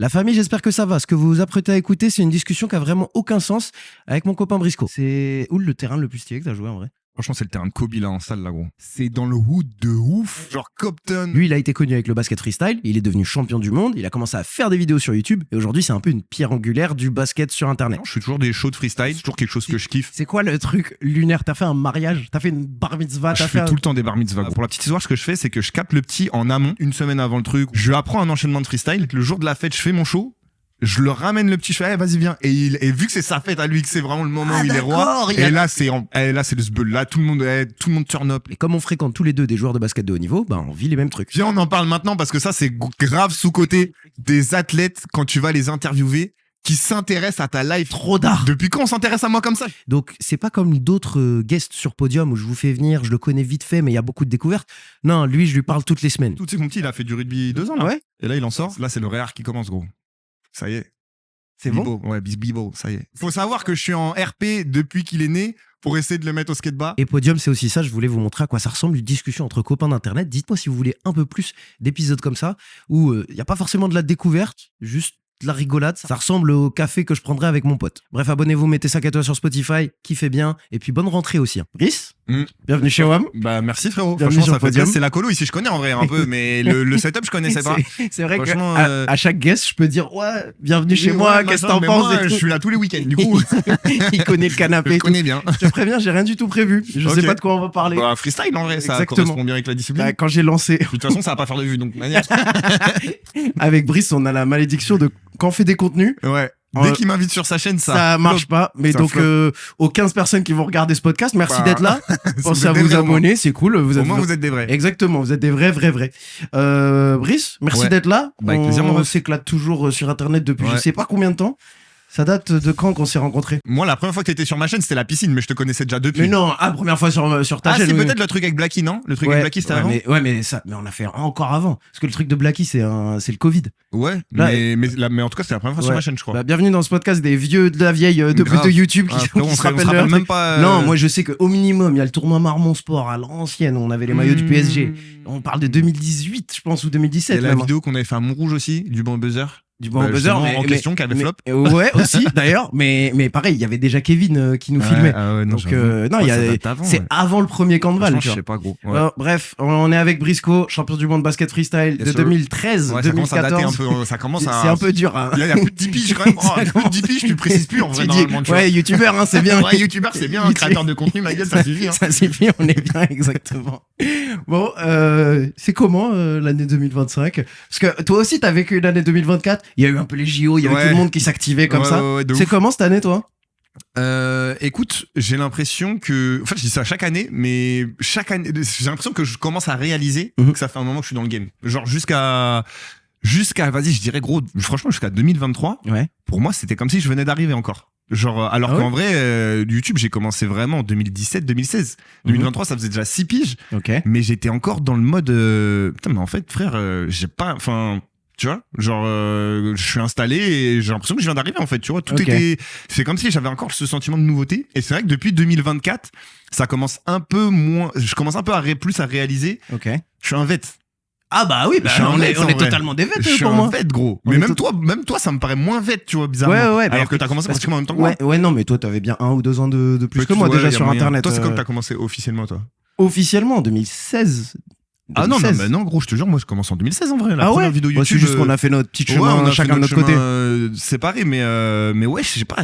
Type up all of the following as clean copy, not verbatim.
La famille, j'espère que ça va. Ce que vous vous apprêtez à écouter, c'est une discussion qui a vraiment aucun sens avec mon copain Briscoe. C'est où le terrain le plus stylé que t'as joué en vrai? Franchement, c'est le terrain de Kobe là en salle là, gros. C'est dans le hood de ouf. Genre Compton. Lui, il a été connu avec le basket freestyle, il est devenu champion du monde, il a commencé à faire des vidéos sur YouTube et aujourd'hui, c'est un peu une pierre angulaire du basket sur internet. Je fais toujours des shows de freestyle, c'est toujours quelque chose que je kiffe. C'est quoi le truc lunaire? T'as fait un mariage? T'as fait une bar mitzvah? Je fais tout le temps des bar mitzvahs. Pour la petite histoire, ce que je fais, c'est que je capte le petit en amont, une semaine avant le truc. Je lui apprends un enchaînement de freestyle. Le jour de la fête, je fais mon show. Je le ramène le petit, je fais, vas-y, viens. Et vu que c'est sa fête à lui, que c'est vraiment le moment où il est roi. Et là, c'est le sbeul. Là, tout le monde turn up. Et comme on fréquente tous les deux des joueurs de basket de haut niveau, bah, on vit les mêmes trucs. Viens, on en parle maintenant parce que ça, c'est grave sous-côté des athlètes quand tu vas les interviewer qui s'intéressent à ta life. Trop d'art. Depuis quand on s'intéresse à moi comme ça? Donc, c'est pas comme d'autres guests sur podium où je vous fais venir, je le connais vite fait, mais il y a beaucoup de découvertes. Non, lui, je lui parle toutes les semaines. Tout, tu sais, mon petit, il a fait du rugby 2 ans, là. Ouais. Et là, il en sort. Là, c'est le réar qui commence, gros. Ça y est. C'est bon? Ouais, Bibo, ça y est. Faut savoir que je suis en RP depuis qu'il est né pour essayer de le mettre au skateboard. Et Podium, c'est aussi ça. Je voulais vous montrer à quoi ça ressemble, une discussion entre copains d'internet. Dites-moi si vous voulez un peu plus d'épisodes comme ça, où il n'y a pas forcément de la découverte, juste de la rigolade. Ça ressemble au café que je prendrais avec mon pote. Bref, abonnez-vous, mettez 5 étoiles sur Spotify, kiffez bien, et puis bonne rentrée aussi. Brice, bienvenue chez WAM. Bah, merci frérot. Bienvenue Franchement, sur ça fait Podium. plaisir. C'est la colo ici, je connais en vrai un peu, mais le setup, je connaissais pas. C'est vrai Franchement, qu'à chaque guest, je peux dire, ouais, bienvenue chez moi, qu'est-ce que t'en mais penses? moi, et tout. je suis là tous les week-ends, du coup. Il connaît le canapé. Je et tout. connais bien. Je te préviens, j'ai rien du tout prévu. Je sais Ok. pas de quoi on va parler. Bah, freestyle en vrai, ça Exactement. correspond bien avec la discipline. Bah, quand j'ai lancé De toute façon, ça va pas faire de vue, donc. avec Brice, on a la malédiction de quand on fait des contenus, Ouais. Dès qu'il m'invite sur sa chaîne, ça marche pas. Mais Ça donc, flop. aux 15 personnes qui vont regarder ce podcast, merci Bah, d'être là. Pensez à êtes des vous vrais, abonner, c'est cool. Vous Au êtes moins, vous êtes des vrais. Exactement, vous êtes des vrais. Brice, merci Ouais. d'être là. Bah, avec plaisir, mon On ref. s'éclate toujours sur Internet depuis je Ouais. sais pas combien de temps. Ça date de quand qu'on s'est rencontrés? Moi, la première fois que t'étais sur ma chaîne, c'était la piscine, mais je te connaissais déjà depuis. Mais non, première fois sur ta Ah, chaîne. si, oui. peut-être le truc avec Blacky, non? Le truc Ouais, avec Blacky, c'était ouais, avant? mais on a fait encore avant. Parce que le truc de Blacky, c'est le Covid. Ouais, Là, mais en tout cas, c'était la première fois sur Ouais. ma chaîne, je crois. Bah, bienvenue dans ce podcast des vieux de la vieille Grave. de YouTube Ah, qui frérot, se on se rappellent rappelle leur même truc. pas. Non, moi je sais qu'au minimum, il y a le tournoi Marmont Sport à l'ancienne, on avait les maillots du PSG. On parle de 2018, je pense, ou Il y 2017 a la même. vidéo qu'on avait fait à Montrouge aussi, du banc buzzer. Du bon buzzer, justement, en question, qui avait flop. Ouais, aussi, d'ailleurs. Mais pareil, il y avait déjà Kevin qui nous filmait. Non, Donc, j'avoue. non, Ouais, il y ça a, date avant, c'est ouais. avant le premier camp de Val, Franchement, tu je vois. sais pas, gros. Ouais. Bref, on est avec Briscoe, champion du monde basket freestyle Yes, de sir. 2013, Ouais, ça commence à dater 2014. un peu, ça commence à. C'est un peu dur, hein. Il y a plus de 10 piges quand même. Oh, Ça plus de commence- 10 piges, tu le précises plus en vrai, Tu dis, normalement, tu vois. ouais, youtubeur, hein, c'est bien. Ouais, youtubeur, c'est bien, créateur de contenu, ma gueule, ça suffit. Hein. Ça suffit, on est bien, exactement. Bon, c'est comment l'année 2025? Parce que toi aussi, t'as vécu une année 2024. Il y a eu un peu les JO, il y avait Ouais. tout le monde qui s'activait comme Ouais, ça. ouais, de C'est ouf. comment cette année, toi? Écoute, j'ai l'impression que, enfin, je dis ça chaque année, mais chaque année, j'ai l'impression que je commence à réaliser Mhm. que ça fait un moment que je suis dans le game. Genre jusqu'à, vas-y, je dirais gros, franchement, jusqu'à 2023. Ouais. Pour moi, c'était comme si je venais d'arriver encore. Genre, alors Ah ouais qu'en vrai, YouTube, j'ai commencé vraiment en 2017, 2016. 2023, ça faisait déjà 6 piges, Ok. mais j'étais encore dans le mode, putain, mais en fait, frère, j'ai pas, enfin, tu vois, genre, je suis installé et j'ai l'impression que je viens d'arriver, en fait, tu vois, tout Ok. était, c'est comme si j'avais encore ce sentiment de nouveauté. Et c'est vrai que depuis 2024, ça commence un peu moins, je commence un peu plus à réaliser, Ok. je suis un vet. Ah bah oui, bah, Je suis un on est vet, en vrai. totalement des vêtements Je suis pour un moi. vet, gros. On Mais est même tout- toi, ça me paraît moins vet, tu vois, bizarrement. Ouais, ouais, bah, alors que t'as commencé parce pratiquement en même temps que moi. Ouais, non, mais toi, t'avais bien 1 ou 2 ans de plus que moi Ouais, déjà y a sur moyen. Internet. Toi, c'est quand t'as commencé officiellement, toi? Officiellement, en 2016. Ah non, 2016. non, gros, je te jure, moi, je commence en 2016 en vrai. La Ah première ouais? vidéo Bah, YouTube. c'est juste qu'on a fait notre petit ouais, chemin, on a fait chacun de notre côté. séparé, mais ouais, je sais pas,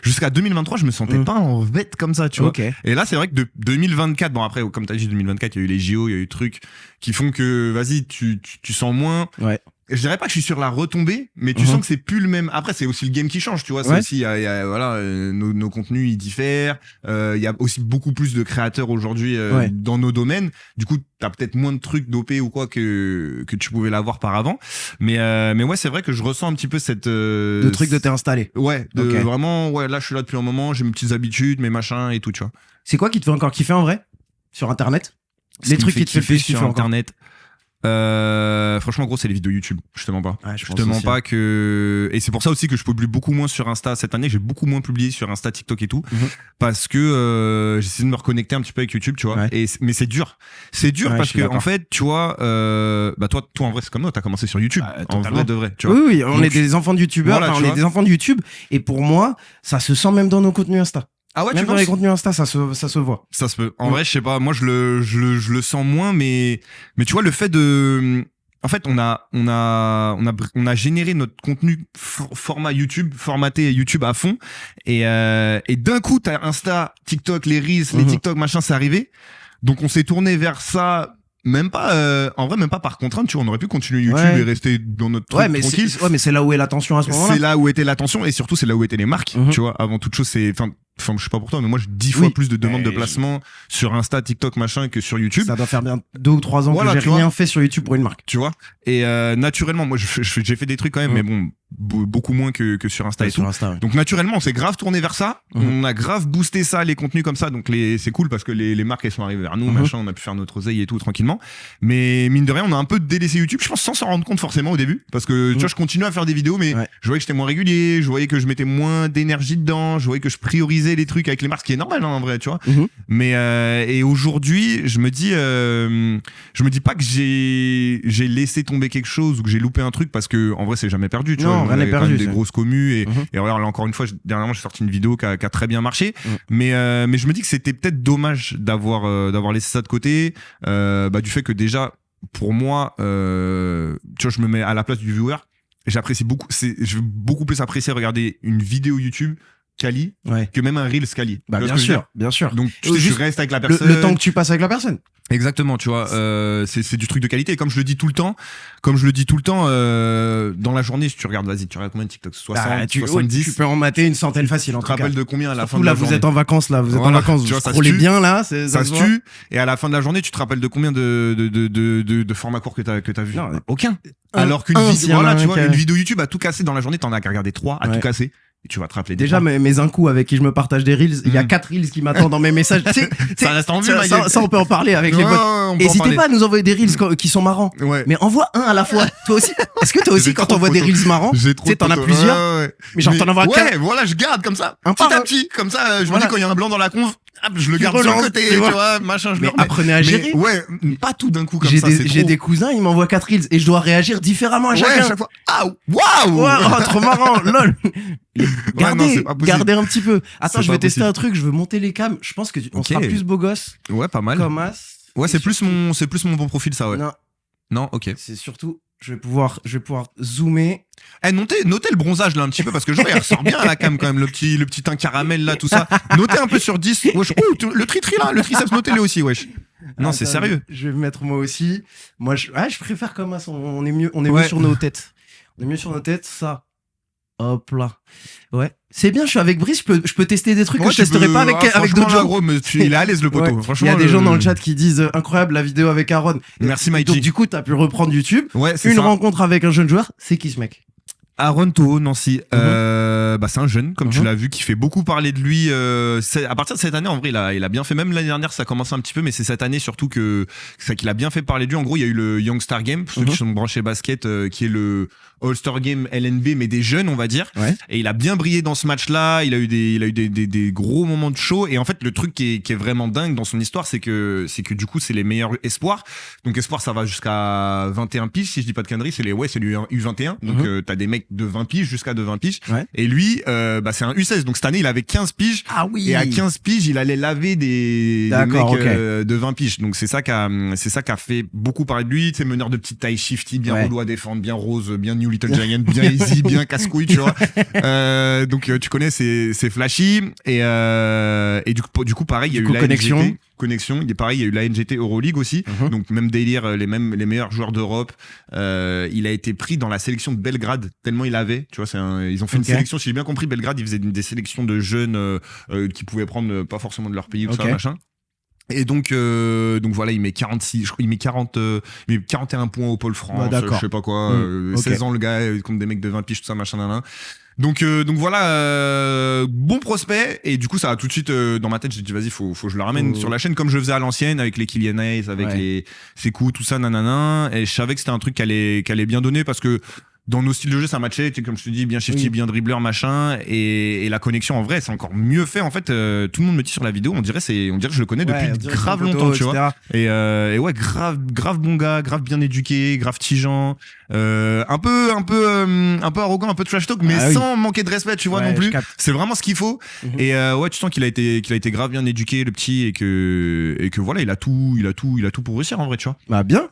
jusqu'à 2023, je me sentais Mm. pas en bête comme ça, tu vois. Ok. Et là, c'est vrai que de 2024, bon après, comme t'as dit, 2024, il y a eu les JO, il y a eu des trucs qui font que, vas-y, tu sens moins. Ouais. Je dirais pas que je suis sur la retombée, mais tu Mhm. sens que c'est plus le même. Après, c'est aussi le game qui change, tu vois. C'est Ouais. aussi, voilà, nos contenus ils diffèrent. Il y a aussi beaucoup plus de créateurs aujourd'hui Ouais. dans nos domaines. Du coup, t'as peut-être moins de trucs dopés ou quoi que tu pouvais l'avoir par avant. Mais ouais, c'est vrai que je ressens un petit peu cette De trucs de t'es installé. Ouais, Ok. vraiment, ouais. Là, je suis là depuis un moment. J'ai mes petites habitudes, mes machins et tout, tu vois. C'est quoi qui te fait encore kiffer en vrai? Sur Internet? Ce Les qui trucs me qui te fait le kiffer plus kiffer sur encore. Internet. Franchement, gros, c'est les vidéos YouTube. Je te mens pas. Ouais, Je te mens pas que. Et c'est pour ça aussi que je publie beaucoup moins sur Insta cette année. J'ai beaucoup moins publié sur Insta, TikTok et tout, parce que j'essaie de me reconnecter un petit peu avec YouTube, tu vois. Ouais. Mais c'est dur. C'est dur Ouais, parce je suis que d'accord. en fait, tu vois, bah toi en vrai, c'est comme moi. T'as commencé sur YouTube. En Totalement. vrai de vrai, tu vois. Oui, oui, on Donc, est des enfants de youtubeurs, voilà, enfin, tu on est vois. des enfants de YouTube, et pour moi, ça se sent même dans nos contenus Insta. Ah ouais, Même tu dans penses les contenus Insta, ça se voit. Ça se peut. En vrai, je sais pas. Moi, je le sens moins, mais tu vois, le fait de, en fait, on a généré notre contenu format YouTube, formaté YouTube à fond, et d'un coup, t'as Insta, TikTok, les Reels, les TikTok, machin, c'est arrivé. Donc, on s'est tourné vers ça. Même pas, en vrai, même pas par contrainte, tu vois, on aurait pu continuer YouTube Ouais. et rester dans notre truc Ouais, mais tranquille. mais c'est là où est l'attention à ce moment-là. C'est là où était l'attention et surtout c'est là où étaient les marques, tu vois. Avant toute chose, c'est, enfin, je sais pas pour toi, mais moi j'ai 10 fois Oui. plus de demandes de Mais placement sur Insta, TikTok, machin que sur YouTube. Ça doit faire bien 2 ou 3 ans Voilà, que tu j'ai vois. rien fait sur YouTube pour une marque. Tu vois. Et naturellement, moi j'ai fait des trucs quand même, mais bon, beaucoup moins que sur Insta et tout. Sur Insta, ouais. Donc naturellement, on s'est grave tourné vers ça. On a grave boosté ça, les contenus comme ça. Donc c'est cool parce que les marques elles sont arrivées vers nous, machin. On a pu faire notre oseille et tout tranquillement. Mais mine de rien, on a un peu délaissé YouTube. Je pense sans s'en rendre compte forcément au début, parce que tu vois, je continuais à faire des vidéos, mais je voyais que j'étais moins régulier. Je voyais que je mettais moins d'énergie dedans. Je voyais que je priorisais les trucs avec les marques, ce qui est normal hein, en vrai, tu vois. Mais et aujourd'hui, je me dis pas que j'ai laissé tomber quelque chose ou que j'ai loupé un truc parce que en vrai c'est jamais perdu, tu Non, vois. rien n'est On a quand perdu, même des c'est- grosses commus et alors là encore une fois, dernièrement j'ai sorti une vidéo qui a très bien marché, mais je me dis que c'était peut-être dommage d'avoir laissé ça de côté, du fait que déjà pour moi, tu vois, je me mets à la place du viewer. J'apprécie beaucoup, je vais beaucoup plus apprécier regarder une vidéo YouTube quali que même un Reels quali. Bah, Tu vois bien ce que je veux sûr, dire bien sûr. Donc tu sais, Juste tu restes avec la personne. le temps que tu passes avec la personne. Exactement, tu vois, c'est du truc de qualité. Et comme je le dis tout le temps, dans la journée, si tu regardes, vas-y, tu regardes combien de TikTok? 60, Bah, 70. tu peux en mater une centaine facile en Tu te tout cas. rappelles de combien à la fin Surtout de là, la vous journée? êtes en vacances là, vous êtes en Voilà, vacances, tu vous vois, ça se scrollez tue. bien là, Ça se voit. tue. Et à la fin de la journée, tu te rappelles de combien de formats courts que t'as vu? Non, Aucun. un- Alors qu'une un, vidéo, s'il y en a voilà, un tu vois, qui a- une vidéo YouTube à tout casser dans la journée, t'en as qu'à regarder 3 à Ouais. tout casser. Et tu vas te rappeler des Déjà, trois. mes incous avec qui je me partage des reels, il y a 4 reels qui m'attendent dans mes messages. Tu sais, Ça reste en vue, ça, ma gueule. ça, on peut en parler avec les Ouais, potes. ouais, on peut en N'hésitez parler. pas à nous envoyer des reels qui sont marrants. Ouais. Mais envoie un à la fois. Toi aussi. Est-ce que toi aussi, J'ai quand trop t'envoies de des photos. reels marrants, tu J'ai trop sais, de t'en as photos. plusieurs, Ouais. mais genre t'en envoies Ouais, 4. voilà, je garde comme ça. Un Petit par à un. petit. Comme ça, je me Voilà. dis quand il y a un blanc dans la conf, hop, je le Tu garde sur le relances, côté, tu tu vois. vois, machin, je Mais le remets. apprenez à gérer. Ouais, pas tout d'un coup comme J'ai ça, c'est j'ai trop. des cousins, ils m'envoient 4 reels et je dois réagir différemment à Ouais, chacun. à chaque fois. Ah, waouh! Ouais, oh, trop marrant, lol. non, c'est pas possible. Gardez un petit peu. Attends, C'est je vais pas tester possible. un truc, je veux monter les cams. Je pense que on Ok. sera plus beau gosse Ouais, pas mal. comme As. Ouais, Et c'est plus surtout- mon bon profil, ça, ouais. Non, Non, ok. c'est surtout, je vais pouvoir zoomer. Eh, notez le bronzage, là, un petit peu, parce que je vois, il ressort bien à la cam, quand même, le petit teint caramel, là, tout ça. Notez un peu sur 10. Wesh. Oh, le tri-tri, là, le triceps, notez-le aussi, wesh. Non, c'est Attends, sérieux. Je vais me mettre moi aussi. Moi, je préfère comme As. On est mieux Ouais. sur nos têtes. On est mieux sur nos têtes, ça. Hop là. Ouais. C'est bien, je suis avec Brice, je peux tester des trucs que Ouais, je tu testerai peux- pas avec franchement, d'autres là, gens. gros, mais il est à l'aise, le poteau. Ouais. Franchement. Il y a des gens dans le chat qui disent incroyable la vidéo avec Aaron. Merci, Mikey. Donc du coup, t'as pu reprendre YouTube. Ouais, c'est Une ça. rencontre avec un jeune joueur, c'est qui ce mec? Aaron Toho, Nancy. C'est un jeune, comme tu Mhm. l'as vu, qui fait beaucoup parler de lui. À partir de cette année, en vrai, il a bien fait. Même l'année dernière, ça a commencé un petit peu, mais c'est cette année surtout qu'il a bien fait parler de lui. En gros, il y a eu le Youngstar Game, pour ceux qui sont branchés basket, qui est le All-Star Game LNB, mais des jeunes, on va dire. Ouais. Et il a bien brillé dans ce match-là. Il a eu des gros moments de show. Et en fait, le truc qui est vraiment dingue dans son histoire, c'est que du coup, c'est les meilleurs espoirs. Donc, espoir, ça va jusqu'à 21 piges, si je dis pas de conneries. C'est le U21. Donc, t'as des mecs de 20 piges jusqu'à de 20 piges. Ouais. Et lui, c'est un U16. Donc, cette année, il avait 15 piges. Ah oui. Et à 15 piges, il allait laver des mecs D'accord, ok. de 20 piges. Donc, c'est ça qui a fait beaucoup parler de lui. Tu sais, meneur de petite taille shifty, bien Ouais. relou à défendre, bien rose, bien New Little Giant, bien easy, bien casse-couille, tu vois. Donc, tu connais, c'est flashy. Et du coup, pareil, il y a Du eu coup, la connexion. NGT. Connexion. Il est pareil, il y a eu la NGT Euroleague aussi. Mhm. Donc, même délire, les meilleurs joueurs d'Europe. Il a été pris dans la sélection de Belgrade, tellement il avait. Tu vois, ils ont fait Ok. une sélection, si j'ai bien compris, Belgrade, ils faisaient des sélections de jeunes qui pouvaient prendre pas forcément de leur pays ou Ok. ça, machin. Et donc voilà, il met 46, je crois, il met 41 points au Pôle France, d'accord. je sais pas quoi, 16 ans le gars, contre des mecs de 20 piges, tout ça, machin, nan. Donc voilà, bon prospect, et du coup ça a tout de suite dans ma tête, j'ai dit vas-y, faut que je le ramène sur la chaîne comme je faisais à l'ancienne avec les Kylian Hayes, avec ses coups, tout ça, nanana, et je savais que c'était un truc qui allait bien donner parce que dans nos styles de jeu, ça matchait, comme je te dis, bien shifty, bien dribbleur, machin, et la connexion en vrai, c'est encore mieux fait. En fait, tout le monde me dit sur la vidéo, on dirait que je le connais depuis grave longtemps, tu vois. Et ouais, grave bon gars, grave bien éduqué, grave tigeant, un peu arrogant, un peu trash talk, mais sans manquer de respect, tu vois, non plus. C'est vraiment ce qu'il faut. Et ouais, tu sens qu'il a été grave bien éduqué, le petit, et que voilà, il a tout pour réussir en vrai, tu vois. Bah bien.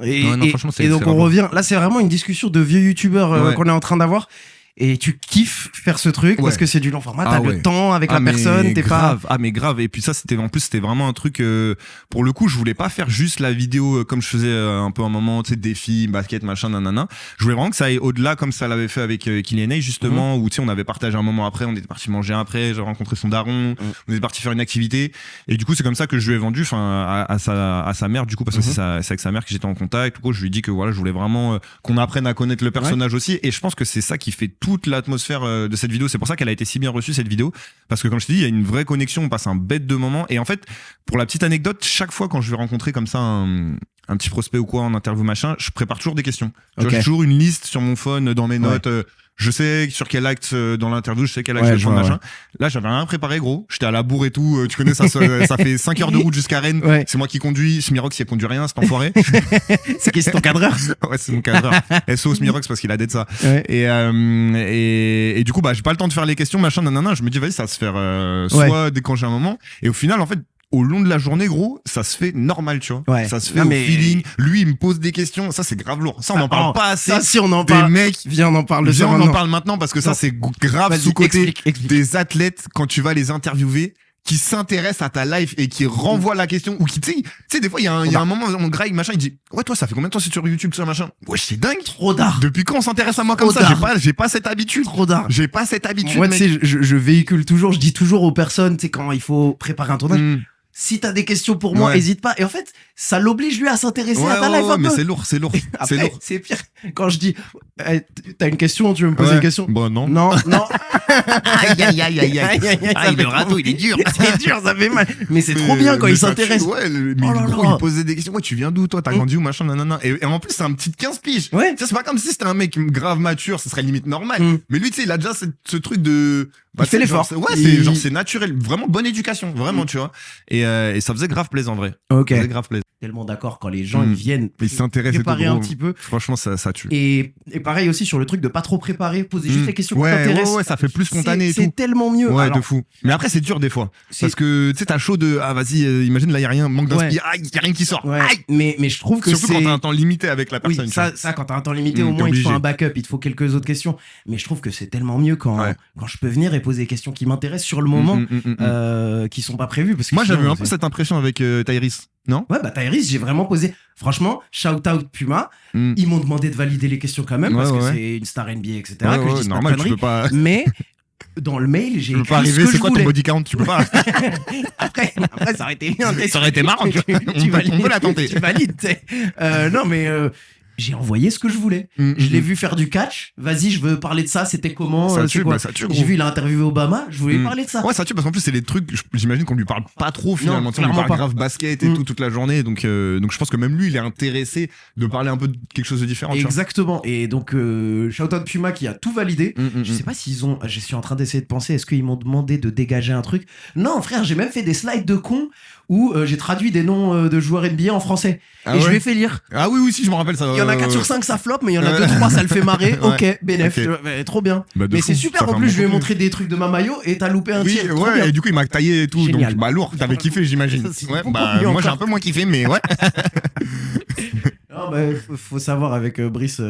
Et, non, franchement, et donc on revient. Là, c'est vraiment une discussion de vieux youtubeurs qu'on est en train d'avoir. Et tu kiffes faire ce truc parce que c'est du long format, t'as le temps avec la personne, t'es grave, pas... Ah mais grave, et puis ça c'était vraiment un truc, pour le coup je voulais pas faire juste la vidéo comme je faisais un peu un moment, tu sais, défi, basket, machin, nanana. Je voulais vraiment que ça aille au-delà comme ça l'avait fait avec Kylian Hayes justement, où tu sais on avait partagé un moment après, on était parti manger après, j'ai rencontré son daron, on était parti faire une activité, et du coup c'est comme ça que je lui ai vendu, enfin à sa mère du coup, parce que c'est avec sa mère que j'étais en contact. Du coup je lui ai dit que voilà, je voulais vraiment qu'on apprenne à connaître le personnage aussi, et je pense que c'est ça qui fait toute l'atmosphère de cette vidéo. C'est pour ça qu'elle a été si bien reçue, cette vidéo, parce que comme je te dis, il y a une vraie connexion, on passe un bête de moment. Et en fait, pour la petite anecdote, chaque fois quand je vais rencontrer comme ça un petit prospect ou quoi en interview machin, je prépare toujours des questions. Tu vois, j'ai toujours une liste sur mon phone, dans mes notes. Je sais sur quel acte dans l'interview, je sais quel acte je vais prendre, machin. Là, j'avais rien préparé, gros. J'étais à la bourre et tout. Tu connais ça, ça fait 5 heures de route jusqu'à Rennes. C'est moi qui conduis. Smirox, il conduit rien, cet enfoiré. C'est qui, c'est ton cadreur? Ouais, c'est mon cadreur. SO Smirox parce qu'il a d'être ça. Et du coup, bah, j'ai pas le temps de faire les questions, machin, nanana. Je me dis, vas-y, ça va se faire, soit dès quand j'ai un moment. Et au final, en fait, au long de la journée, gros, ça se fait normal, tu vois. Ça se fait au feeling. Lui, il me pose des questions. Ça, c'est grave lourd. Ça, on en parle pas assez. Ça, si on en parle. Des mecs. Viens, on en parle maintenant parce que ça, c'est grave sous-côté. Explique. Des athlètes, quand tu vas les interviewer, qui s'intéressent à ta life et qui renvoient la question, ou qui, tu sais, des fois, il y a un moment, mon Greg, machin, il dit, ouais, toi, ça fait combien de temps c'est sur YouTube, tout ça, machin? Ouais, c'est dingue. Trop d'art. Depuis quand on s'intéresse à moi comme ça? J'ai pas cette habitude. Trop d'art. J'ai pas cette habitude. Moi, tu sais, je véhicule toujours, je dis toujours aux personnes, tu sais, quand il faut préparer un tournage, si t'as des questions pour moi, hésite pas. Et en fait, ça l'oblige lui à s'intéresser à ta life un peu. Mais c'est lourd. Après, c'est pire. Quand je dis, t'as une question, tu veux me poser une question? Bon, non. Non. Aïe. Le râteau, il est dur. C'est dur, ça fait mal. Mais c'est trop bien quand il s'intéresse. Ouais, mais gros, il posait des questions. Ouais, tu viens d'où, toi? T'as grandi où, machin, nanana. Et en plus, c'est un petit 15 piges. Ouais. C'est pas comme si c'était un mec grave mature, ça serait limite normal. Mais lui, tu sais, il a déjà ce truc de... il fait l'effort. Ouais, c'est naturel. Vraiment bonne éducation. Vraiment, tu vois. Et ça faisait grave plaisir, en vrai. Ok. Ça faisait grave plaisir. Tellement d'accord quand les gens ils viennent préparer un petit peu. Franchement, ça tue. Et pareil aussi sur le truc de pas trop préparer, poser juste les questions qui t'intéressent. Ouais, ça fait plus spontané et tout. C'est tellement mieux. Ouais, de fou. Mais après, c'est dur des fois. Parce que tu sais, t'as chaud de vas-y, imagine là, y a rien, manque d'inspiration. Y a rien qui sort. Mais je trouve que surtout quand t'as un temps limité avec la personne. Ça, quand t'as un temps limité, au moins il te faut un backup, il te faut quelques autres questions. Mais je trouve que c'est tellement mieux quand je peux venir et poser des questions qui m'intéressent sur le moment, qui sont pas prévues. Parce que moi, j'avais un peu cette impression avec Tyrese. Non? Ouais, bah Tyrese, j'ai vraiment posé. Franchement, shout out Puma. Ils m'ont demandé de valider les questions quand même parce que c'est une star NBA, etc. Que je dise normal, pas de tu peux pas. Mais dans le mail, j'ai écrit pas arriver, ce que c'est je quoi voulais. ton body count? Tu peux pas. après, ça aurait été bien. Ça aurait été marrant. Tu valides. On peut la tenter. Tu valides. Non, mais j'ai envoyé ce que je voulais. Je l'ai vu faire du catch. Vas-y, je veux parler de ça. C'était comment? Ça tue, quoi? ça tue, j'ai vu, il a interviewé Obama. Je voulais parler de ça. Ouais, ça tue parce qu'en plus, c'est les trucs, j'imagine qu'on lui parle pas trop finalement. On lui parle grave basket et tout, toute la journée. Donc je pense que même lui, il est intéressé de parler un peu de quelque chose de différent. Exactement. Et donc, shout out Puma qui a tout validé. Je sais pas s'ils ont. Je suis en train d'essayer de penser, est-ce qu'ils m'ont demandé de dégager un truc? Non, frère, j'ai même fait des slides de con où j'ai traduit des noms de joueurs NBA en français. Et je lui ai fait lire. Ah oui, si, je me rappelle ça. Il y en a 4 sur 5, ça flop, mais il y en a 2-3, ça le fait marrer. Ok, bénéf. Trop bien. Mais c'est super. En plus, je lui ai montré des trucs de ma maillot et t'as loupé un tir. Ouais, et du coup, il m'a taillé et tout. Génial. Donc, bah, lourd. T'avais kiffé, j'imagine. Moi, j'ai un peu moins kiffé, mais ouais. Non, bah, faut savoir avec Brice.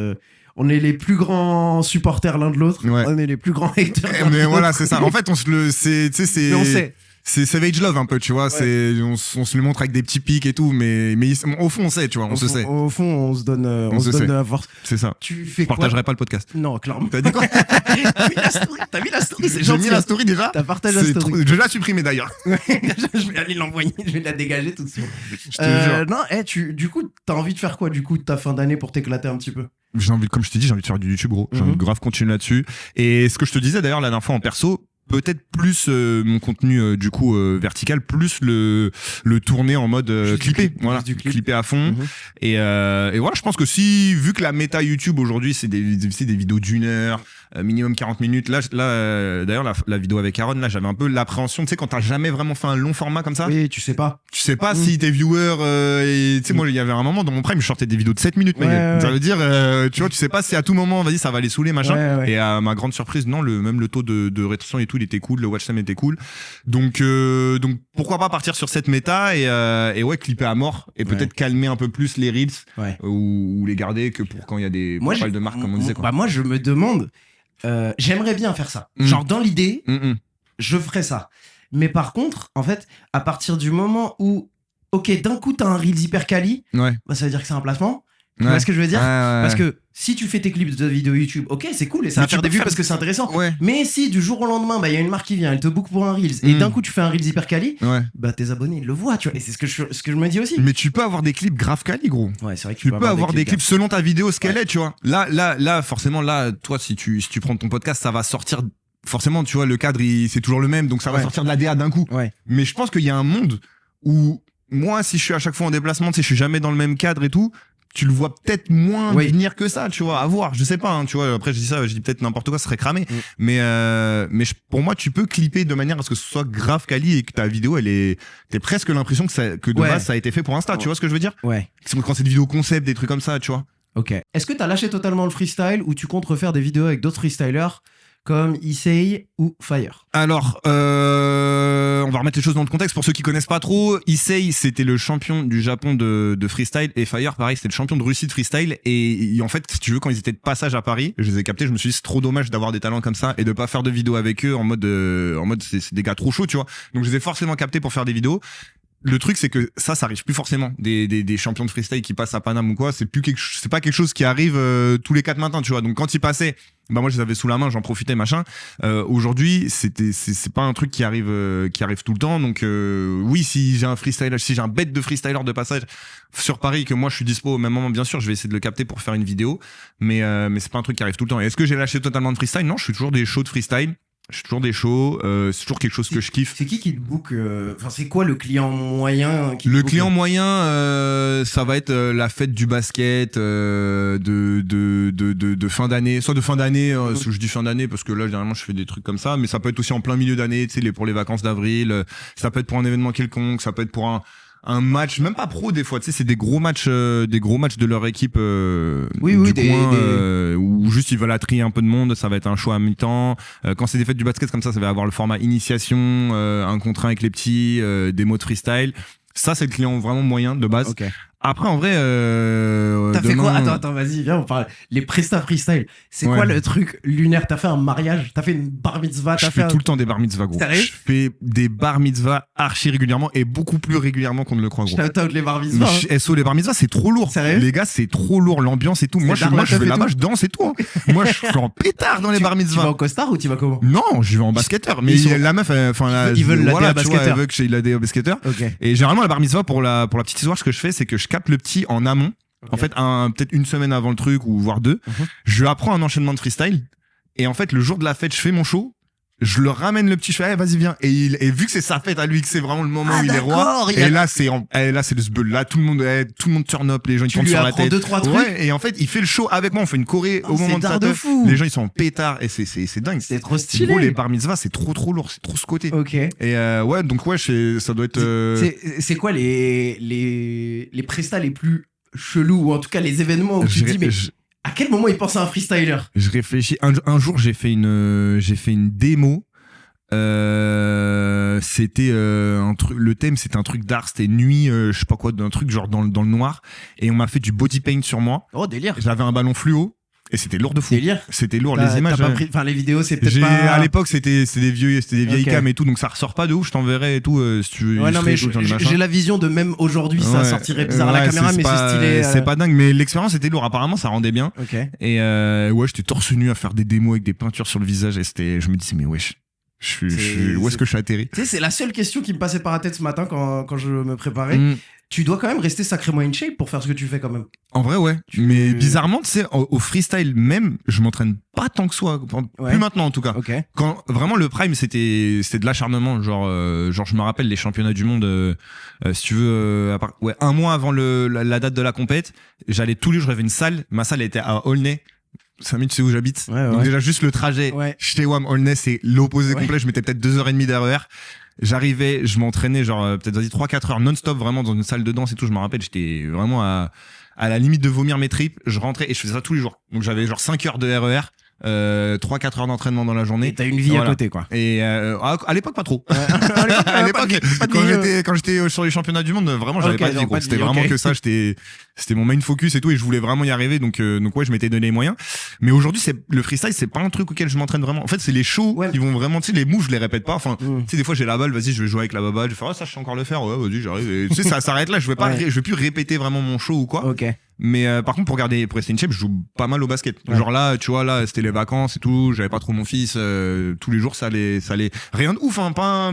On est les plus grands supporters l'un de l'autre. On est les plus grands haters. Mais voilà, c'est ça. En fait, on se le. Mais on sait. c'est Savage Love un peu, tu vois. Ouais. On se le montre avec des petits pics et tout, mais au fond, on sait, tu vois, on se sait. Au fond, on se donne de la force. C'est ça. Tu fais Je partagerai pas le podcast. Non, clairement. T'as dit quoi? T'as mis la story, c'est gentil. J'ai mis la story déjà. T'as partagé la story. Je vais la supprimer d'ailleurs. Je vais aller l'envoyer, je vais la dégager tout de suite. Je te jure. Non, du coup, t'as envie de faire quoi, du coup, de ta fin d'année pour t'éclater un petit peu? Comme je t'ai dit, j'ai envie de faire du YouTube, gros. J'ai envie de grave continuer là-dessus. Et ce que je te disais d'ailleurs la dernière fois en perso, peut-être plus mon contenu du coup vertical, plus le tourner en mode clippé, voilà, clippé à fond. Et voilà, je pense que vu que la méta YouTube aujourd'hui c'est des vidéos d'1 heure, minimum 40 minutes. Là d'ailleurs la vidéo avec Aaron, là j'avais un peu l'appréhension, tu sais, quand t'as jamais vraiment fait un long format comme ça. Oui, tu sais pas si tes viewers et tu sais, moi il y avait un moment dans mon prime je sortais des vidéos de 7 minutes, ça veut dire tu vois, tu sais pas si à tout moment vas-y ça va les saouler machin. Et à ma grande surprise non, même le taux de rétention et tout il était cool, le watch time était cool, donc pourquoi pas partir sur cette méta et ouais, clipper à mort et peut-être calmer un peu plus les reels ou les garder que pour quand il y a des pas de marques comme on disait quoi. Bah moi je me demande, j'aimerais bien faire ça, genre dans l'idée je ferais ça, mais par contre en fait à partir du moment où ok d'un coup t'as un reels hyper quali, bah ça veut dire que c'est un placement. Tu vois ce que je veux dire? Parce que si tu fais tes clips de vidéos YouTube, ok, c'est cool et ça va faire des vues parce que c'est intéressant. Mais si du jour au lendemain, bah il y a une marque qui vient, elle te book pour un Reels et d'un coup tu fais un Reels hyper quali, bah tes abonnés ils le voient, tu vois. Et c'est ce que je me dis aussi. Mais tu peux avoir des clips grave quali, gros. Ouais, c'est vrai que tu peux avoir des clips selon ta vidéo, ce qu'elle est, tu vois. Là, forcément, là, toi, si tu prends ton podcast, ça va sortir. Forcément, tu vois, le cadre, c'est toujours le même, donc ça va sortir de la DA d'un coup. Mais je pense qu'il y a un monde où moi, si je suis à chaque fois en déplacement, tu sais, je suis jamais dans le même cadre et tout. Tu le vois peut-être moins venir que ça, tu vois, à voir, je sais pas, hein, tu vois, après je dis peut-être n'importe quoi, ça serait cramé, mais pour moi tu peux clipper de manière à ce que ce soit grave quali et que ta vidéo t'es presque l'impression que de base ça a été fait pour Insta, tu vois ce que je veux dire? Quand c'est des vidéos concept, des trucs comme ça, tu vois. Ok. Est-ce que t'as lâché totalement le freestyle ou tu comptes refaire des vidéos avec d'autres freestylers comme Issei ou Fire? Alors, on va remettre les choses dans le contexte pour ceux qui connaissent pas trop. Issei, c'était le champion du Japon de freestyle et Fire, pareil, c'était le champion de Russie de freestyle. Et en fait, si tu veux, quand ils étaient de passage à Paris, je les ai captés, je me suis dit c'est trop dommage d'avoir des talents comme ça et de pas faire de vidéos avec eux en mode c'est des gars trop chauds, tu vois. Donc je les ai forcément captés pour faire des vidéos. Le truc c'est que ça arrive plus forcément des champions de freestyle qui passent à Paname ou quoi, c'est pas quelque chose qui arrive tous les 4 matins, tu vois. Donc quand ils passaient, bah moi je les avais sous la main, j'en profitais machin. Aujourd'hui c'est pas un truc qui arrive tout le temps. Donc oui, si j'ai un bête de freestyler de passage sur Paris que moi je suis dispo au même moment, bien sûr je vais essayer de le capter pour faire une vidéo, mais c'est pas un truc qui arrive tout le temps. Et est-ce que j'ai lâché totalement de freestyle? Non, je suis toujours des shows de freestyle. Je suis toujours des shows, c'est toujours quelque chose que je kiffe. C'est qui te book enfin, c'est quoi le client moyen qui Le client moyen, ça va être la fête du basket de fin d'année. Soit de fin d'année, je dis fin d'année parce que là, généralement, je fais des trucs comme ça. Mais ça peut être aussi en plein milieu d'année, tu sais, pour les vacances d'avril. Ça peut être pour un événement quelconque, ça peut être pour un match, même pas pro des fois, tu sais, c'est des gros matchs de leur équipe du coin, où juste ils veulent attirer un peu de monde, ça va être un show à mi-temps. Quand c'est des fêtes du basket comme ça va avoir le format initiation, un contrat avec les petits, des mots de freestyle. Ça, c'est le client vraiment moyen de base. Après, en vrai, t'as fait quoi? Attends, vas-y, viens, on parle. Les prestats freestyle, c'est quoi le truc lunaire? T'as fait un mariage? T'as fait une bar mitzvah? Je fais tout le temps des bar mitzvahs, gros. Sérieux? Je fais des bar mitzvahs archi régulièrement et beaucoup plus régulièrement qu'on ne le croit, gros. Shout-out les bar mitzvahs. SO, les bar mitzvahs, c'est trop lourd. Sérieux? Les gars, c'est trop lourd, l'ambiance et tout. Moi, je vais là-bas, je danse et tout. Hein. Moi, je suis en pétard dans les bar mitzvahs. Tu vas en costard ou tu vas comment? Non, je vais en basketteur. Mais la meuf, enfin, ils veulent la basketteur. Elle veut que j'ai la DA basketteur. Et généralement, la bar mitzvah, pour la petite histoire, ce que je fais, c'est que je capte le petit en amont. En fait, peut-être une semaine avant le truc ou voire 2, je lui apprends un enchaînement de freestyle. Et en fait, le jour de la fête, je fais mon show. Je le ramène le petit, je fais, vas-y, viens. Et vu que c'est sa fête à lui, que c'est vraiment le moment où il est roi. Et là, c'est le sbeul. Là, tout le monde turn up, les gens, ils tournent sur la tête. 2-3 trucs. Ouais, et en fait, il fait le show avec moi, on fait une choré au moment de sa tête. Les gens, ils sont en pétard, et c'est dingue. C'est trop stylé. Gros, les bar mitzvahs, c'est trop lourd, c'est trop scoté. Et ouais, donc ouais, ça doit être, C'est quoi les prestats les plus chelous, ou en tout cas les événements où tu te dis, mais à quel moment il pense à un freestyler? Je réfléchis. Un jour, j'ai fait une démo. C'était un truc. Le thème, c'était un truc d'art. C'était nuit, je sais pas quoi, d'un truc genre dans le noir. Et on m'a fait du body paint sur moi. Oh, délire. J'avais un ballon fluo. Et c'était lourd de fou. Délire. C'était lourd, les images. T'as pas pris... Enfin, les vidéos, c'est peut-être pas... À l'époque, c'était des vieilles Ok. cams et tout, donc ça ressort pas de ouf, je t'enverrai et tout, si tu veux. Ouais, non, illustrer mais et tout, genre de machin. j'ai la vision de même aujourd'hui, ça Ouais. sortirait bizarre à la Ouais, caméra, mais pas- c'est stylé. C'est pas dingue, mais l'expérience était lourde. Apparemment, ça rendait bien. Ok. Et ouais, j'étais torse nu à faire des démos avec des peintures sur le visage et je me disais, mais wesh, où est-ce que je suis atterri? Tu sais, c'est la seule question qui me passait par la tête ce matin quand je me préparais. Mm. Tu dois quand même rester sacrément in shape pour faire ce que tu fais quand même. En vrai, ouais. Mais bizarrement, tu sais, au freestyle même, je m'entraîne pas tant que ça. Ouais. Plus maintenant, en tout cas. Ok. Quand vraiment le prime, c'était de l'acharnement. Genre, je me rappelle les championnats du monde. Si tu veux, un mois avant la date de la compète, j'allais tous les jours. J'avais une salle. Ma salle était à Aulnay. 5 minutes, c'est où j'habite. Ouais, Donc ouais. déjà juste le trajet. Ouais. Chez WAM Aulnay, c'est l'opposé Ouais. complet. Je mettais peut-être 2h30 d'RER. J'arrivais, je m'entraînais genre peut-être 3-4 heures non-stop vraiment dans une salle de danse et tout. Je me rappelle, j'étais vraiment à la limite de vomir mes tripes. Je rentrais et je faisais ça tous les jours. Donc j'avais genre 5 heures de RER, 3-4 heures d'entraînement dans la journée. Et t'as une vie Voilà. à côté, quoi. Et à l'époque, pas trop. À À l'époque, quand j'étais sur les championnats du monde, vraiment, j'avais Ok, pas de vie, non, gros. pas de C'était vie, vraiment ok. que ça. C'était mon main focus et tout, et je voulais vraiment y arriver. Donc ouais, je m'étais donné les moyens. Mais aujourd'hui, le freestyle, c'est pas un truc auquel je m'entraîne vraiment. En fait, c'est les shows Ouais. qui vont vraiment, tu sais, les moves, je les répète pas. Enfin, Mm. tu sais, des fois, j'ai la balle, vas-y, je vais jouer avec la balle, je vais faire, ça, je sais encore le faire, ouais, vas-y, j'arrive. Et, tu sais, ça s'arrête là, je vais pas, Ouais. je vais plus répéter vraiment mon show ou quoi. Ok. Mais par contre, pour rester in shape, je joue pas mal au basket. Ouais. Genre là, tu vois, là, c'était les vacances et tout, j'avais pas trop mon fils, tous les jours, ça allait. Rien de ouf, hein,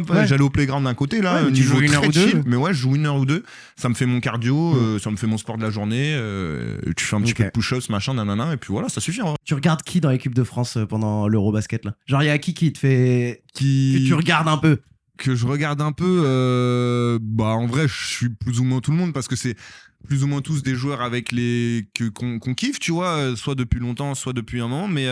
Ouais. j'allais au playground d'un côté, là, Ouais, mais tu niveau joues une heure très ou deux. chill, mais ouais, je joue 1 heure ou 2. Ça me fait mon cardio, ça me fait mon sport de la journée, tu fais un petit Ok. peu de push-ups, machin, nanana, et puis voilà, ça suffit. Hein. Tu regardes qui dans l'équipe de France pendant l'Eurobasket, là? Genre, il y a qui te fait... Que tu regardes un peu? Que je regarde un peu, bah en vrai je suis plus ou moins tout le monde parce que c'est plus ou moins tous des joueurs avec qu'on kiffe, tu vois, soit depuis longtemps, soit depuis un moment, mais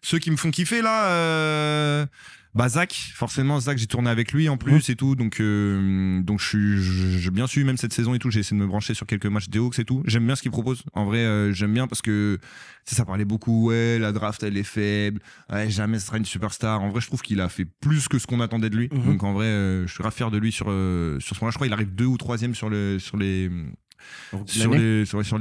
ceux qui me font kiffer là, bah Zach, forcément Zach, j'ai tourné avec lui en plus et tout, donc j'ai bien suivi même cette saison et tout, j'ai essayé de me brancher sur quelques matchs des Hawks et tout, j'aime bien ce qu'il propose, en vrai j'aime bien parce que tu sais, ça parlait beaucoup, ouais la draft elle est faible, ouais, jamais ce sera une superstar, en vrai je trouve qu'il a fait plus que ce qu'on attendait de lui, Mhm. donc en vrai je suis grave fier de lui sur ce point-là, je crois qu'il arrive 2 ou 3e sur les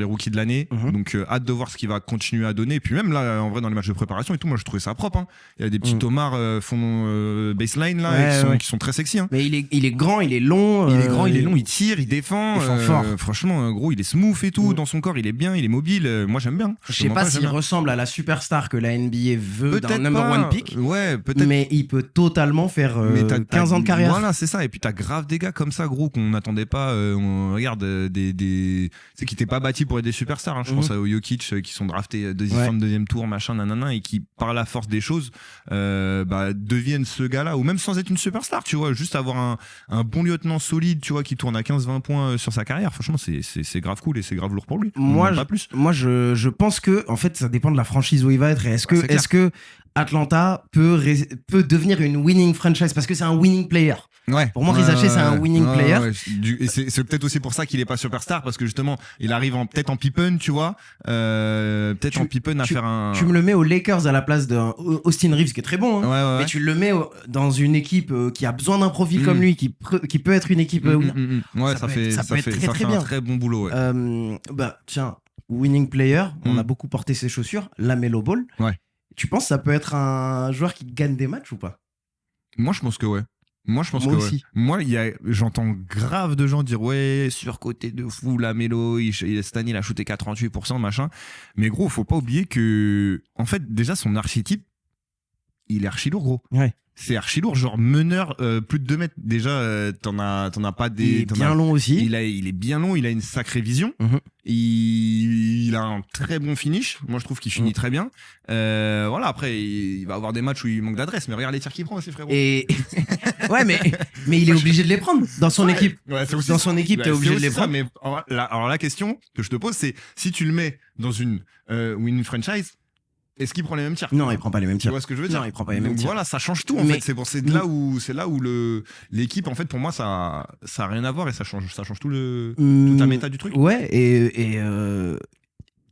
rookies de l'année, Mhm. donc hâte de voir ce qu'il va continuer à donner, et puis même là en vrai dans les matchs de préparation et tout, moi je trouvais ça propre, hein. Il y a des petits Mhm. tomards fond baseline là, Ouais, qui sont très sexy, hein. Mais il est grand, il est long. Il est grand, il est long, il tire, il défend. il est fort. Franchement, gros, il est smooth et tout. Mm. Dans son corps, il est bien, il est mobile. Moi, j'aime bien. Je sais mens pas j'aime s'il bien. ressemble à la superstar que la NBA veut d'un Peut-être number pas. one pick, Ouais, peut-être. mais il peut totalement faire Mais t'as 15 ans de carrière. Voilà, c'est ça. Et puis t'as grave des gars comme ça, gros, qu'on n'attendait pas. On regarde des c'est qui n'étaient pas bâtis pour être des superstars. Hein. Je pense à Jokic qui sont draftés fin de deuxième tour, machin, nanana, et qui par la force des choses deviennent ce gars-là, ou même sans être une superstar, tu vois, juste avoir un bon lieutenant solide, tu vois, qui tourne à 15-20 points sur sa carrière. Franchement, c'est grave cool et c'est grave lourd pour lui. Moi, pas plus. Moi, je pense que, en fait, ça dépend de la franchise où il va être. Et c'est clair. est-ce que Atlanta peut devenir une winning franchise parce que c'est un winning player? Ouais. Pour moi, Rizaché, c'est un winning player. Ouais. Et c'est peut-être aussi pour ça qu'il est pas superstar, parce que justement, il arrive peut-être en Pippen, tu vois, peut-être en Pippen à faire un. Tu me le mets aux Lakers à la place d'Austin Reeves, qui est très bon, hein. Ouais. Mais tu le mets dans une équipe qui a besoin d'un profil comme lui, qui peut être une équipe. Ouais, Ça ça peut être fait très, très bien. un très bon boulot. Ouais. Bah, tiens, winning player, on a beaucoup porté ses chaussures, LaMelo Ball. Ouais. Tu penses que ça peut être un joueur qui gagne des matchs ou pas? Moi, je pense que ouais. Moi aussi. Moi, j'entends grave de gens dire ouais, surcoté de fou, LaMelo, cette année il a shooté 88%, machin. Mais gros, faut pas oublier que, en fait, déjà son archétype, il est archi lourd, gros. Ouais. C'est archi lourd, genre meneur, plus de 2 mètres. Déjà, t'en as pas des. Il est bien long aussi. Il est bien long, il a une sacrée vision. Mhm. Il a un très bon finish. Moi, je trouve qu'il finit très bien. Voilà, après, il va avoir des matchs où il manque d'adresse, mais regarde les tirs qu'il prend aussi, frérot. Et ouais, mais il est obligé de les prendre dans son équipe. Ouais, c'est aussi Dans ça. son équipe, t'es Ouais, obligé c'est de les aussi ça, prendre. mais alors la question que je te pose, c'est si tu le mets dans une winning franchise, est-ce qu'il prend les mêmes tirs? Non, il prend pas les mêmes Tu tirs. vois ce que je veux dire? Non, il prend pas les mêmes Donc tirs. voilà, ça change tout en Mais- fait. C'est là où l'équipe, en fait, pour moi, ça a rien à voir et ça change toute la méta du truc. Ouais, et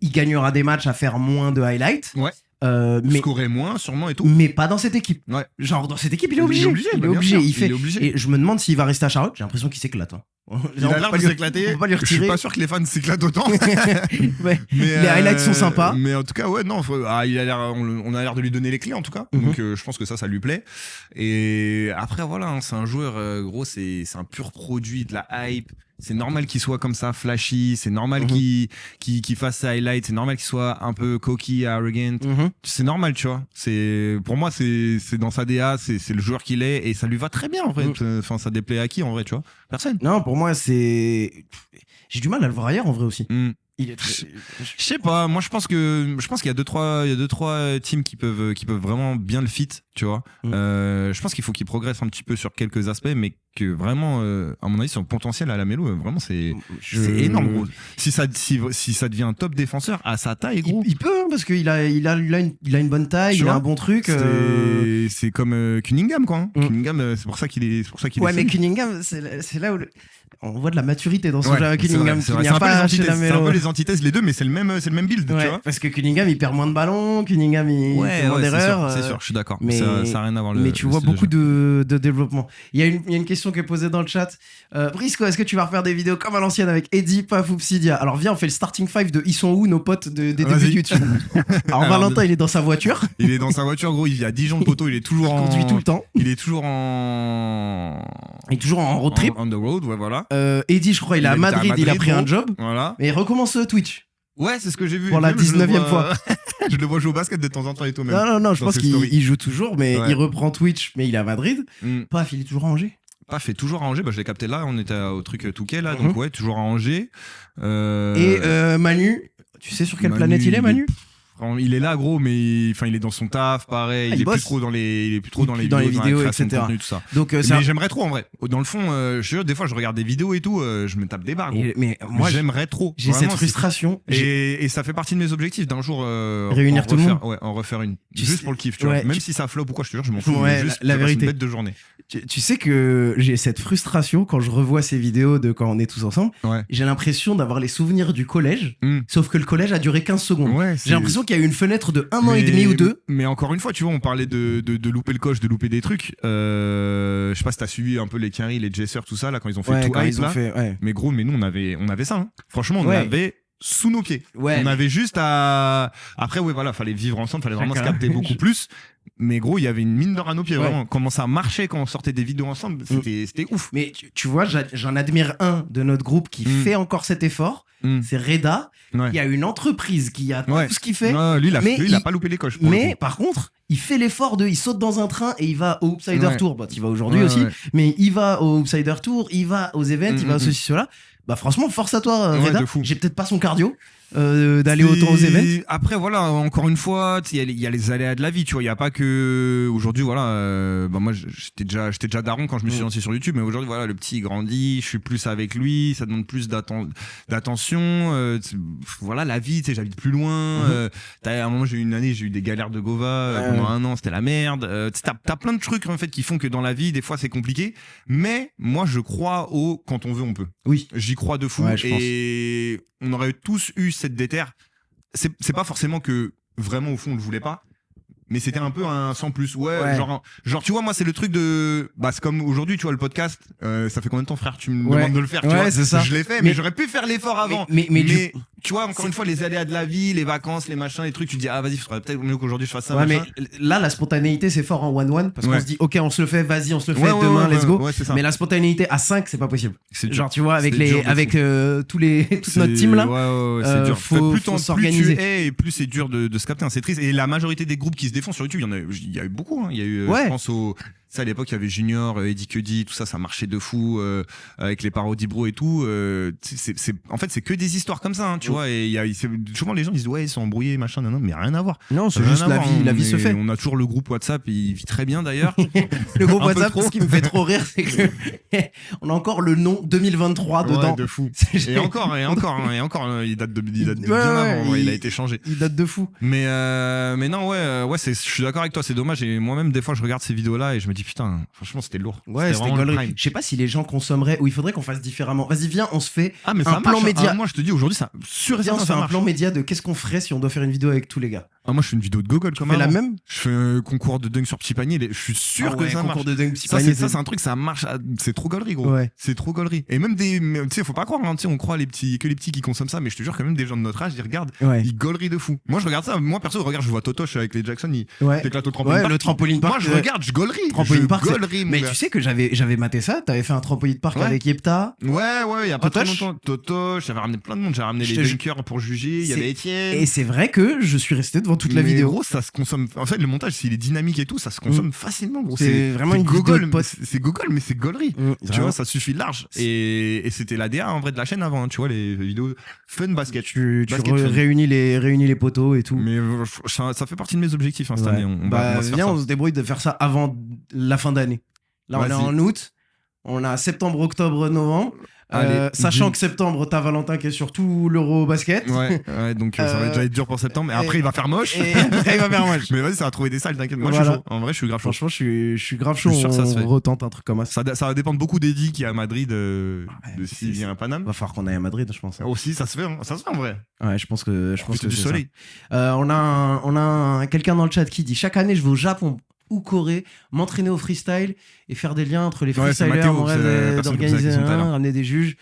il gagnera des matchs à faire moins de highlights. Ouais. Mais Scorer moins, sûrement et tout. mais pas dans cette équipe. Ouais. Genre dans cette équipe, il est Il est obligé. obligé, Il est bah, bien obligé. sûr, Il fait. il est obligé. Et je me demande s'il va rester à Charlotte. J'ai l'impression qu'il s'éclate. Hein. Il a l'air de s'éclater. On peut pas lui Je suis retirer. pas sûr que les fans s'éclatent autant. Ouais. Mais, Les highlights sont sympas. Mais en tout cas, ouais, non, il a l'air, on a l'air de lui donner les clés en tout cas. Mhm. Donc je pense que ça lui plaît. Et après voilà, hein, c'est un joueur gros, c'est un pur produit de la hype. C'est normal qu'il soit comme ça, flashy. C'est normal qu'il fasse ses highlights. C'est normal qu'il soit un peu cocky, arrogant. C'est normal, tu vois. Pour moi, c'est dans sa DA. C'est le joueur qu'il est et ça lui va très bien en vrai. Enfin, ça déplaît à qui en vrai, tu vois? Personne. Non, pour moi, j'ai du mal à le voir ailleurs en vrai aussi. Il est Je sais pas, moi je pense qu'il y a deux trois teams qui peuvent vraiment bien le fit, tu vois. Je pense qu'il faut qu'il progresse un petit peu sur quelques aspects, mais que vraiment à mon avis son potentiel à la mélo vraiment c'est énorme, gros. Si ça devient un top défenseur à sa taille, gros. Il peut, hein, parce qu'il a une bonne taille, il a un bon truc. C'est comme Cunningham, quoi. Hein. Cunningham, c'est pour ça qu'il est ouais, mais fou. Cunningham, c'est là où on voit de la maturité dans son jeu avec c'est Cunningham. vrai, Il n'y a pas chez la c'est un mélo. peu les antithèses les deux, mais c'est le même build, Ouais, tu vois. parce que Cunningham il perd moins de ballons, Cunningham il fait moins d'erreurs. C'est sûr, je suis d'accord. Mais ça a rien à voir. Mais tu vois beaucoup de développement. Il y a une question qui est posée dans le chat. Brisco, est-ce que tu vas refaire des vidéos comme à l'ancienne avec Eddie, Paf ou Psydia? Alors viens, on fait le starting five de Ils sont où nos potes des débuts de YouTube. Alors Valentin, il est dans sa voiture. Il est dans sa voiture, gros. Il y a 10 jours de poteau. Il est toujours Il conduit tout le temps. Il est toujours en. Il est toujours en road trip. On the road, ouais, voilà. Eddie, je crois, il est à Madrid, il a pris un job. Voilà. Mais il recommence Twitch. Ouais, c'est ce que j'ai vu. Pour la 19e fois. Je le vois jouer au basket de temps en temps et tout, même. Non, je pense qu'il joue toujours, mais Ouais. il reprend Twitch, mais il est à Madrid. Paf, il est toujours à Angers. Paf est toujours à Angers. Bah, je l'ai capté là. On était au truc Touquet, là. Donc, ouais, toujours à Angers. Et Manu, tu sais sur quelle planète il est, Manu? Il est là, gros, mais enfin, il est dans son taf, pareil. Il est plus trop dans les vidéos, dans la création de etc. contenu, tout ça. Donc, mais j'aimerais trop, en vrai. Dans le fond, je te jure, des fois, je regarde des vidéos et tout, je me tape des barres, gros. Mais moi, j'aimerais trop. J'ai Vraiment, cette frustration. Et ça fait partie de mes objectifs d'un jour réunir tout le monde. Ouais, en refaire une. Tu Juste sais, pour le kiff, tu vois. Même si ça flop ou quoi, je te jure, je m'en fous. Ouais, juste la vérité. une bête de journée. Tu sais que j'ai cette frustration quand je revois ces vidéos de quand on est tous ensemble. Ouais. J'ai l'impression d'avoir les souvenirs du collège, sauf que le collège a duré 15 secondes. Ouais, j'ai l'impression qu'il y a eu une fenêtre de 1 an et demi ou 2. Mais encore une fois, tu vois, on parlait de louper le coche, de louper des trucs. Je sais pas si t'as suivi un peu les Quinry, les Jessers, tout ça, là, quand ils ont fait tout hype, là. Mais gros, mais nous, on avait ça. Hein. Franchement, on avait sous nos pieds. Ouais. On avait juste à. Après, ouais, voilà, fallait vivre ensemble, fallait vraiment se capter beaucoup plus. Mais gros, il y avait une mine d'or à nos pieds, vraiment. Comment ça marchait quand on sortait des vidéos ensemble, c'était ouf. Mais tu vois, j'en admire un de notre groupe qui fait encore cet effort. C'est Reda. Il y a une entreprise qui a tout ce qu'il fait. Lui, il a pas loupé les coches. Mais par contre, il fait l'effort il saute dans un train et il va au Upsider Tour. Bah, tu vas aujourd'hui aussi. Mais il va au Upsider Tour, il va aux events, il va à ceci, cela. Bah, franchement, force à toi, Reda. J'ai peut-être pas son cardio. D'aller autant aux events. Après voilà, encore une fois, il y a les aléas de la vie, tu vois, il y a pas que aujourd'hui, voilà, bah moi j'étais déjà daron quand je me suis lancé sur YouTube, mais aujourd'hui voilà, le petit grandit, je suis plus avec lui, ça demande plus d'attention, voilà, la vie, tu sais, j'habite plus loin, à un moment j'ai eu des galères de Gova pendant 1 an, c'était la merde, t'as plein de trucs en fait qui font que dans la vie des fois c'est compliqué, mais moi je crois au quand on veut on peut. Oui, j'y crois de fou, et on aurait tous eu cette déterre. C'est pas forcément que vraiment au fond on le voulait pas, mais c'était un peu un sans plus. Genre tu vois, moi c'est le truc de bah c'est comme aujourd'hui, tu vois, le podcast, ça fait combien de temps, frère, tu me demandes de le faire, tu vois, c'est ça. Je l'ai fait, mais j'aurais pu faire l'effort avant. Mais tu vois, encore une fois, les aléas de la vie, les vacances, les machins, les trucs, tu te dis ah vas-y, il faudrait peut-être mieux qu'aujourd'hui je fasse ça. Mais là la spontanéité c'est fort en 1-1 parce qu'on se dit ok, on se le fait, vas-y, on se le fait demain, let's go. Mais la spontanéité à 5 c'est pas possible. Genre tu vois, avec toute notre team là, c'est dur. Faut s'organiser. Plus tu es et plus c'est dur de se capter, c'est triste. Et la majorité des groupes qui se défendent sur YouTube, il y a eu beaucoup, hein. Il y a eu, je pense ça à l'époque, il y avait Junior, Eddie Cuddy, tout ça, ça marchait de fou, avec les parodies bro et tout. En fait, c'est que des histoires comme ça, hein, tu vois. Et souvent les gens disent ouais, ils sont embrouillés, machin, non, mais rien à voir. Non, c'est juste la vie se fait. On a toujours le groupe WhatsApp, il vit très bien d'ailleurs. Le groupe WhatsApp, ce qui me fait trop rire, c'est que on a encore le nom 2023 dedans. De fou. Et encore, il date de bien avant, il a été changé. Il date de fou. Mais non, je suis d'accord avec toi, c'est dommage. Et moi-même, des fois, je regarde ces vidéos-là et je me dis putain, franchement, c'était lourd. Ouais, c'était gaulerie. Je sais pas si les gens consommeraient ou il faudrait qu'on fasse différemment. Vas-y, viens, on se fait un plan média. Moi, je te dis aujourd'hui, ça on se fait un plan média de qu'est-ce qu'on ferait si on doit faire une vidéo avec tous les gars. Ah, moi, je fais une vidéo de gogol Tu comme fais la avant. même? Je fais un concours de dunk sur petit panier. Je suis sûr que ça marche. Concours de dunk, petit Ça, panier, c'est un truc, ça marche. C'est trop gaulerie, gros. Ouais. C'est trop gaulerie. Et même tu sais, faut pas croire, hein, tu sais, on croit que les petits qui consomment ça, mais je te jure que même des gens de notre âge, ils regardent, Ouais. ils gaulerie de fou. Moi, je regarde ça. Moi, perso, regarde, je vois Totoche avec les Jackson, il Ouais. éclate au trampoline Ouais, park. le trampoline park. Moi, je regarde, je gaulerie. Trampoline Je park, c'est- gaulerie, mon Mais gars. tu sais que j'avais maté ça. T'avais fait un trampoline park Ouais. avec Yepta. Ouais, il y a pas très Totoche. longtemps. Totoche, j'avais ramené plein de monde. J'avais ramené Je les te jure. dunkers pour juger. Il y C'est- avait Étienne. Et c'est vrai que je suis resté devant toute la Mais vidéo. gros, ça se consomme. En fait, le montage, s'il est dynamique et tout, ça se consomme facilement, gros. C'est vraiment une vidéo gogol. de pote. C'est gogol, mais c'est gaulerie. Tu Vraiment. vois, ça suffit large. Et c'était la DA en vrai de la chaîne avant, hein, tu vois, les vidéos fun basket. Tu Basket fun. réunis les poteaux et tout. Mais ça fait partie de mes objectifs hein, cette Ouais. année. On Bah, va se faire viens, ça. on se débrouille de faire ça avant la fin d'année. Là, on est Vas-y. en août. On a septembre, octobre, novembre. Allez, Sachant dis- que septembre, t'as Valentin qui est sur tout l'Euro basket. Ouais, donc ça va déjà être dur pour septembre. Et après, il va faire moche. Et après, il va faire moche. Mais vas-y, ça va trouver des salles, t'inquiète. Moi, je Voilà. suis chaud. En vrai, je suis grave chaud. Franchement, je suis grave chaud. Je suis sûr que ça se fait. On retente un truc comme ça. Ça va dépendre beaucoup d'Eddie qui est à Madrid, de Ouais, s'il vient à Paname. Va falloir qu'on aille à Madrid, je pense. Aussi, ça se fait, hein. Ça se fait en vrai. Ouais, je pense que du c'est soleil. ça. On a quelqu'un dans le chat qui dit chaque année je vais au Japon ou Corée m'entraîner au freestyle et faire des liens entre les Ouais, c'est freestylers, Mathéo, mon rêve c'est la personne qui d'organiser posait la question tout à l'heure. ramener des juges.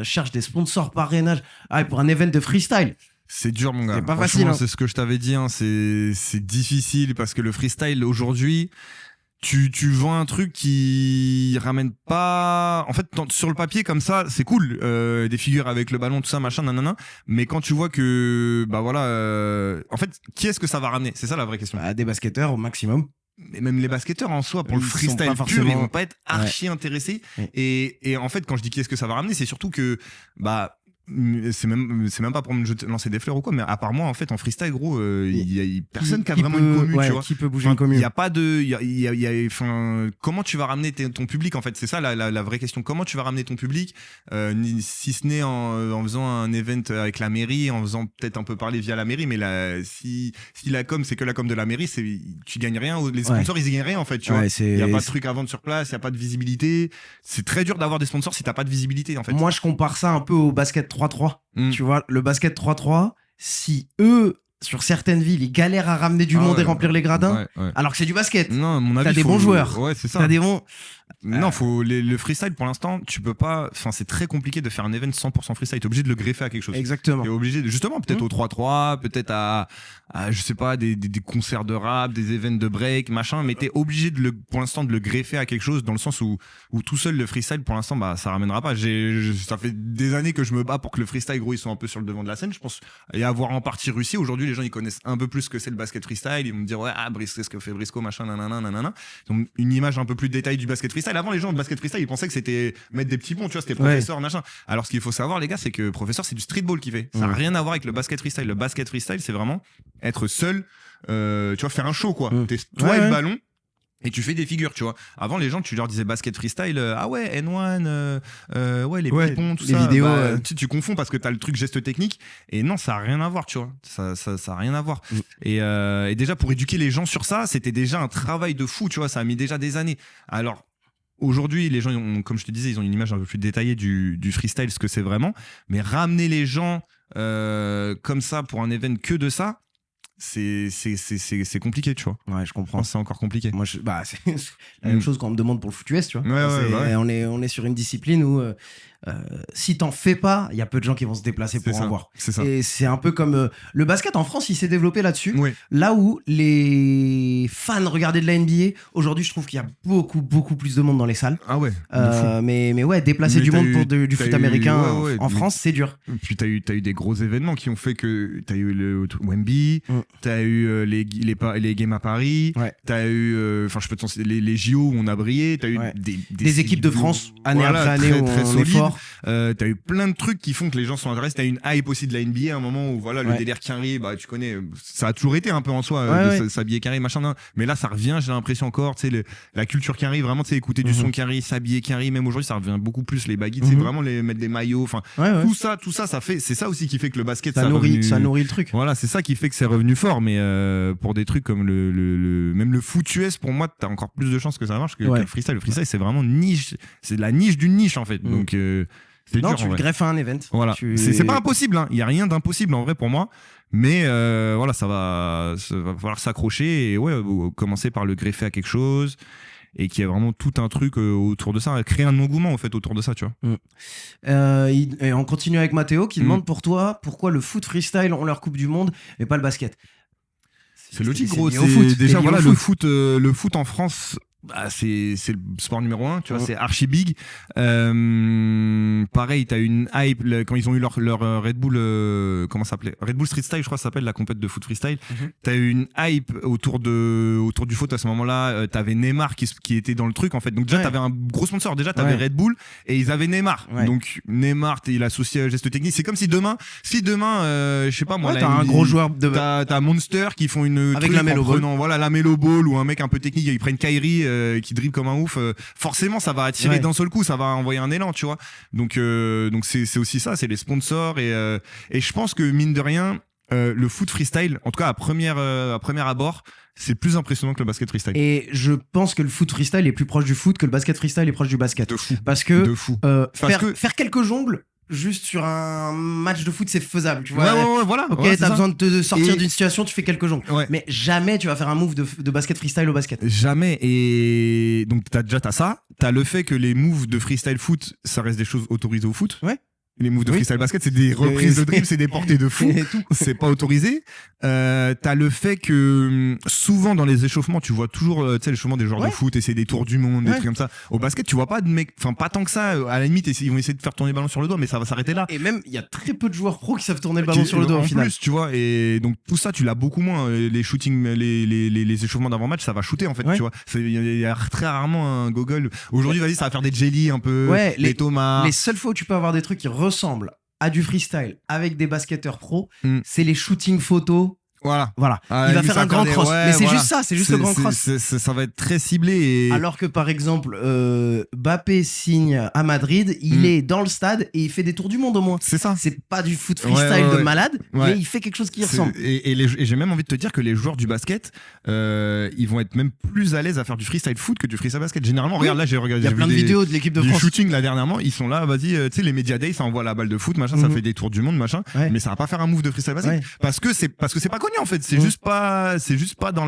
Cherche des sponsors parrainage. Ah, et pour un event de freestyle. C'est dur, mon gars. C'est pas Franchement, facile, hein. C'est ce que je t'avais dit. Hein. C'est difficile parce que le freestyle aujourd'hui, tu vends un truc qui ramène pas. En fait, sur le papier comme ça, c'est cool. Des figures avec le ballon, tout ça, machin, nanana. Mais quand tu vois que, bah voilà, en fait, qui est-ce que ça va ramener? C'est ça la vraie question. Bah, des basketteurs au maximum. Et même les basketteurs en soi, pour Ils le sont freestyle pas pur, forcément- ils vont pas être archi intéressés. Ouais. Et en fait, quand je dis qui est-ce que ça va ramener, c'est surtout que, bah, c'est même pas pour me lancer des fleurs ou quoi, mais à part moi, en fait, en freestyle, gros, il y a personne qui a vraiment une commu, tu vois. Qui peut bouger Enfin, une commune. il y a pas de, enfin, comment tu vas ramener ton public en fait, c'est ça la vraie question. Comment tu vas ramener ton public, si ce n'est en faisant un event avec la mairie, en faisant peut-être un peu parler via la mairie, mais si la com c'est que la com de la mairie, tu gagnes rien. Les sponsors ils y gagnent rien en fait, tu vois. Il y a pas de truc à vendre sur place, il y a pas de visibilité. C'est très dur d'avoir des sponsors si t'as pas de visibilité en fait. Moi, je compare ça un peu au basket 3-3. Mm. Tu vois, le basket 3-3, si eux, sur certaines villes, ils galèrent à ramener du Ah monde et ouais. remplir les gradins, Ouais. alors que c'est du basket. Non, à mon avis, T'as des bons joueurs. Ouais, c'est ça. T'as des bons. Non, le freestyle pour l'instant, tu peux pas. Enfin, c'est très compliqué de faire un event 100% freestyle. T'es obligé de le greffer à quelque chose. Exactement. T'es obligé, justement, peut-être Mmh. au 3-3, peut-être à je sais pas, des concerts de rap, des events de break, machin, mais t'es obligé pour l'instant de le greffer à quelque chose dans le sens où tout seul le freestyle, pour l'instant, bah, ça ramènera pas. Ça fait des années que je me bats pour que le freestyle, gros, ils sont un peu sur le devant de la scène, je pense, et avoir en partie réussi. Aujourd'hui, les gens, ils connaissent un peu plus ce que c'est le basket freestyle. Ils vont me dire, ouais, c'est ce que fait Briscoe, machin, nanana. Ils ont une image un peu plus détaillée du basket freestyle. Avant, les gens de basket freestyle, ils pensaient que c'était mettre des petits ponts, tu vois, c'était professeur, machin. Alors, ce qu'il faut savoir, les gars, c'est que professeur, c'est du streetball qu'il fait. Ça n'a rien à voir avec le basket freestyle. Le basket freestyle, c'est vraiment être seul, tu vois, faire un show, quoi. T'es toi et le ballon. Et tu fais des figures, tu vois. Avant, les gens, tu leur disais basket freestyle, ah ouais, N1, ouais, les petits ponts, tout les ça. vidéos, Bah, tu confonds parce que t'as le truc geste technique. Et non, ça a rien à voir, tu vois. Ça a rien à voir. Et déjà, pour éduquer les gens sur ça, c'était déjà un travail de fou, tu vois. Ça a mis déjà des années. Alors, aujourd'hui, les gens, comme je te disais, ils ont une image un peu plus détaillée du freestyle, ce que c'est vraiment. Mais ramener les gens comme ça pour un event que de ça, c'est compliqué, tu vois. Ouais, je comprends. C'est encore compliqué. Moi, c'est la même chose quand on me demande pour le foot US, tu vois. Ouais. On est sur une discipline où si t'en fais pas, il y a peu de gens qui vont se déplacer pour en voir. C'est ça. Et c'est un peu comme le basket en France, il s'est développé là-dessus. Oui. Là où les fans regardaient de la NBA, aujourd'hui, je trouve qu'il y a beaucoup plus de monde dans les salles. Ah ouais. Mais ouais, déplacer Mais du t'as monde eu- pour du t'as foot eu- américain ouais, en mais- France, c'est dur. Puis t'as eu des gros événements qui ont fait que t'as eu le Wemby, t'as eu les games à Paris, Ouais. t'as eu, enfin je peux te citer les JO où on a brillé, t'as eu Ouais. des Des équipes de France, année après année, où très on est solides. fort. T'as eu plein de trucs qui font que les gens sont intéressés. T'as eu une hype aussi de la NBA à un moment où voilà le Ouais. délire Curry, bah tu connais, ça a toujours été un peu en soi Ouais, de s'habiller Curry machin. Non. Mais là ça revient, j'ai l'impression encore, tu sais la culture Curry, vraiment tu sais écouter du son Curry, s'habiller Curry, même aujourd'hui ça revient beaucoup plus les baggy, tu sais vraiment mettre des maillots, enfin Ouais. tout ça ça fait, c'est ça aussi qui fait que le basket Ça nourrit le truc. Voilà, c'est ça qui fait que c'est revenu fort, mais pour des trucs comme même le foot US, pour moi, t'as encore plus de chances que ça marche que le freestyle. Le freestyle, c'est vraiment niche, c'est de la niche d'une niche en fait. Donc C'est Non, dur, tu en le vrai. greffes à un event. Voilà. Tu- C'est pas impossible, hein. Il y a rien d'impossible en vrai pour moi. Mais voilà, ça va falloir s'accrocher et commencer par le greffer à quelque chose et qu'il y a vraiment tout un truc autour de ça, créer un engouement en fait autour de ça, tu vois. Et on continue avec Mathéo qui demande pour toi pourquoi le foot freestyle ont leur Coupe du Monde mais pas le basket. C'est logique, gros. lié au foot. Déjà, C'est lié voilà, au foot. le foot en France, bah, c'est le sport numéro 1, tu vois, c'est archi big. Pareil, t'as une hype quand ils ont eu leur Red Bull, comment ça s'appelait? Red Bull Street Style, je crois que ça s'appelle la compète de foot freestyle. T'as eu une hype autour du foot à ce moment-là. T'avais Neymar qui était dans le truc, en fait. Donc, déjà, t'avais un gros sponsor. Déjà, t'avais Red Bull et ils avaient Neymar. Ouais. Donc, Neymar, il associé à geste technique. C'est comme si demain, je sais pas moi, T'as un gros joueur de. T'as Monster qui font une Avec truc la Melo en Ball. prenant, voilà, la Melo Ball ou un mec un peu technique, ils prennent Kyrie qui dribble comme un ouf, forcément ça va attirer d'un seul coup, ça va envoyer un élan, tu vois. Donc c'est aussi ça, c'est les sponsors et je pense que mine de rien le foot freestyle, en tout cas à premier abord, c'est plus impressionnant que le basket freestyle. Et je pense que le foot freestyle est plus proche du foot que le basket freestyle est proche du basket. De fou. Parce que, De fou. faire quelques jongles juste sur un match de foot, c'est faisable, tu vois. Ouais, voilà. Ok, Ouais, t'as besoin de te sortir Et- d'une situation, tu fais quelques jongles. Ouais. Mais jamais tu vas faire un move de basket freestyle au basket. Jamais. Et donc t'as ça, t'as le fait que les moves de freestyle foot, ça reste des choses autorisées au foot. Ouais. Les moves de Oui. freestyle basket, c'est des reprises de dribble, c'est des portées de fou. Et tout. C'est pas autorisé. T'as le fait que souvent dans les échauffements, tu vois toujours l'échauffement des joueurs de foot, essayer des tours du monde, des trucs comme ça. Au basket, tu vois pas de mecs, enfin pas tant que ça. À la limite, ils vont essayer de faire tourner le ballon sur le doigt, mais ça va s'arrêter là. Et même, il y a très peu de joueurs pros qui savent tourner le ballon sur le dos en au final. plus, tu vois. Et donc tout ça, tu l'as beaucoup moins. Les shootings, les échauffements d'avant-match, ça va shooter en fait, tu vois. Il y a très rarement un goggle. Aujourd'hui, vas-y, ça va faire des jelly un peu, les Thomas. Les seules fois où tu peux avoir des trucs qui ressemblent à du freestyle avec des basketteurs pros, c'est les shootings photos. Voilà. Il va faire un grand cross. Mais c'est juste ça, c'est juste le grand cross. Ça va être très ciblé. Et... Alors que par exemple, Mbappé signe à Madrid, il est dans le stade et il fait des tours du monde au moins. C'est ça. C'est pas du foot freestyle de malade, mais il fait quelque chose qui ressemble. Et j'ai même envie de te dire que les joueurs du basket, ils vont être même plus à l'aise à faire du freestyle foot que du freestyle basket. Généralement, regarde, là j'ai regardé. Il y a plein de vidéos de l'équipe de France. Du shooting là dernièrement, ils sont là, vas-y, tu sais, les Media Days, ça envoie la balle de foot, machin, ça fait des tours du monde, machin, mais ça va pas faire un move de freestyle basket parce que c'est pas connu en fait. C'est juste pas dans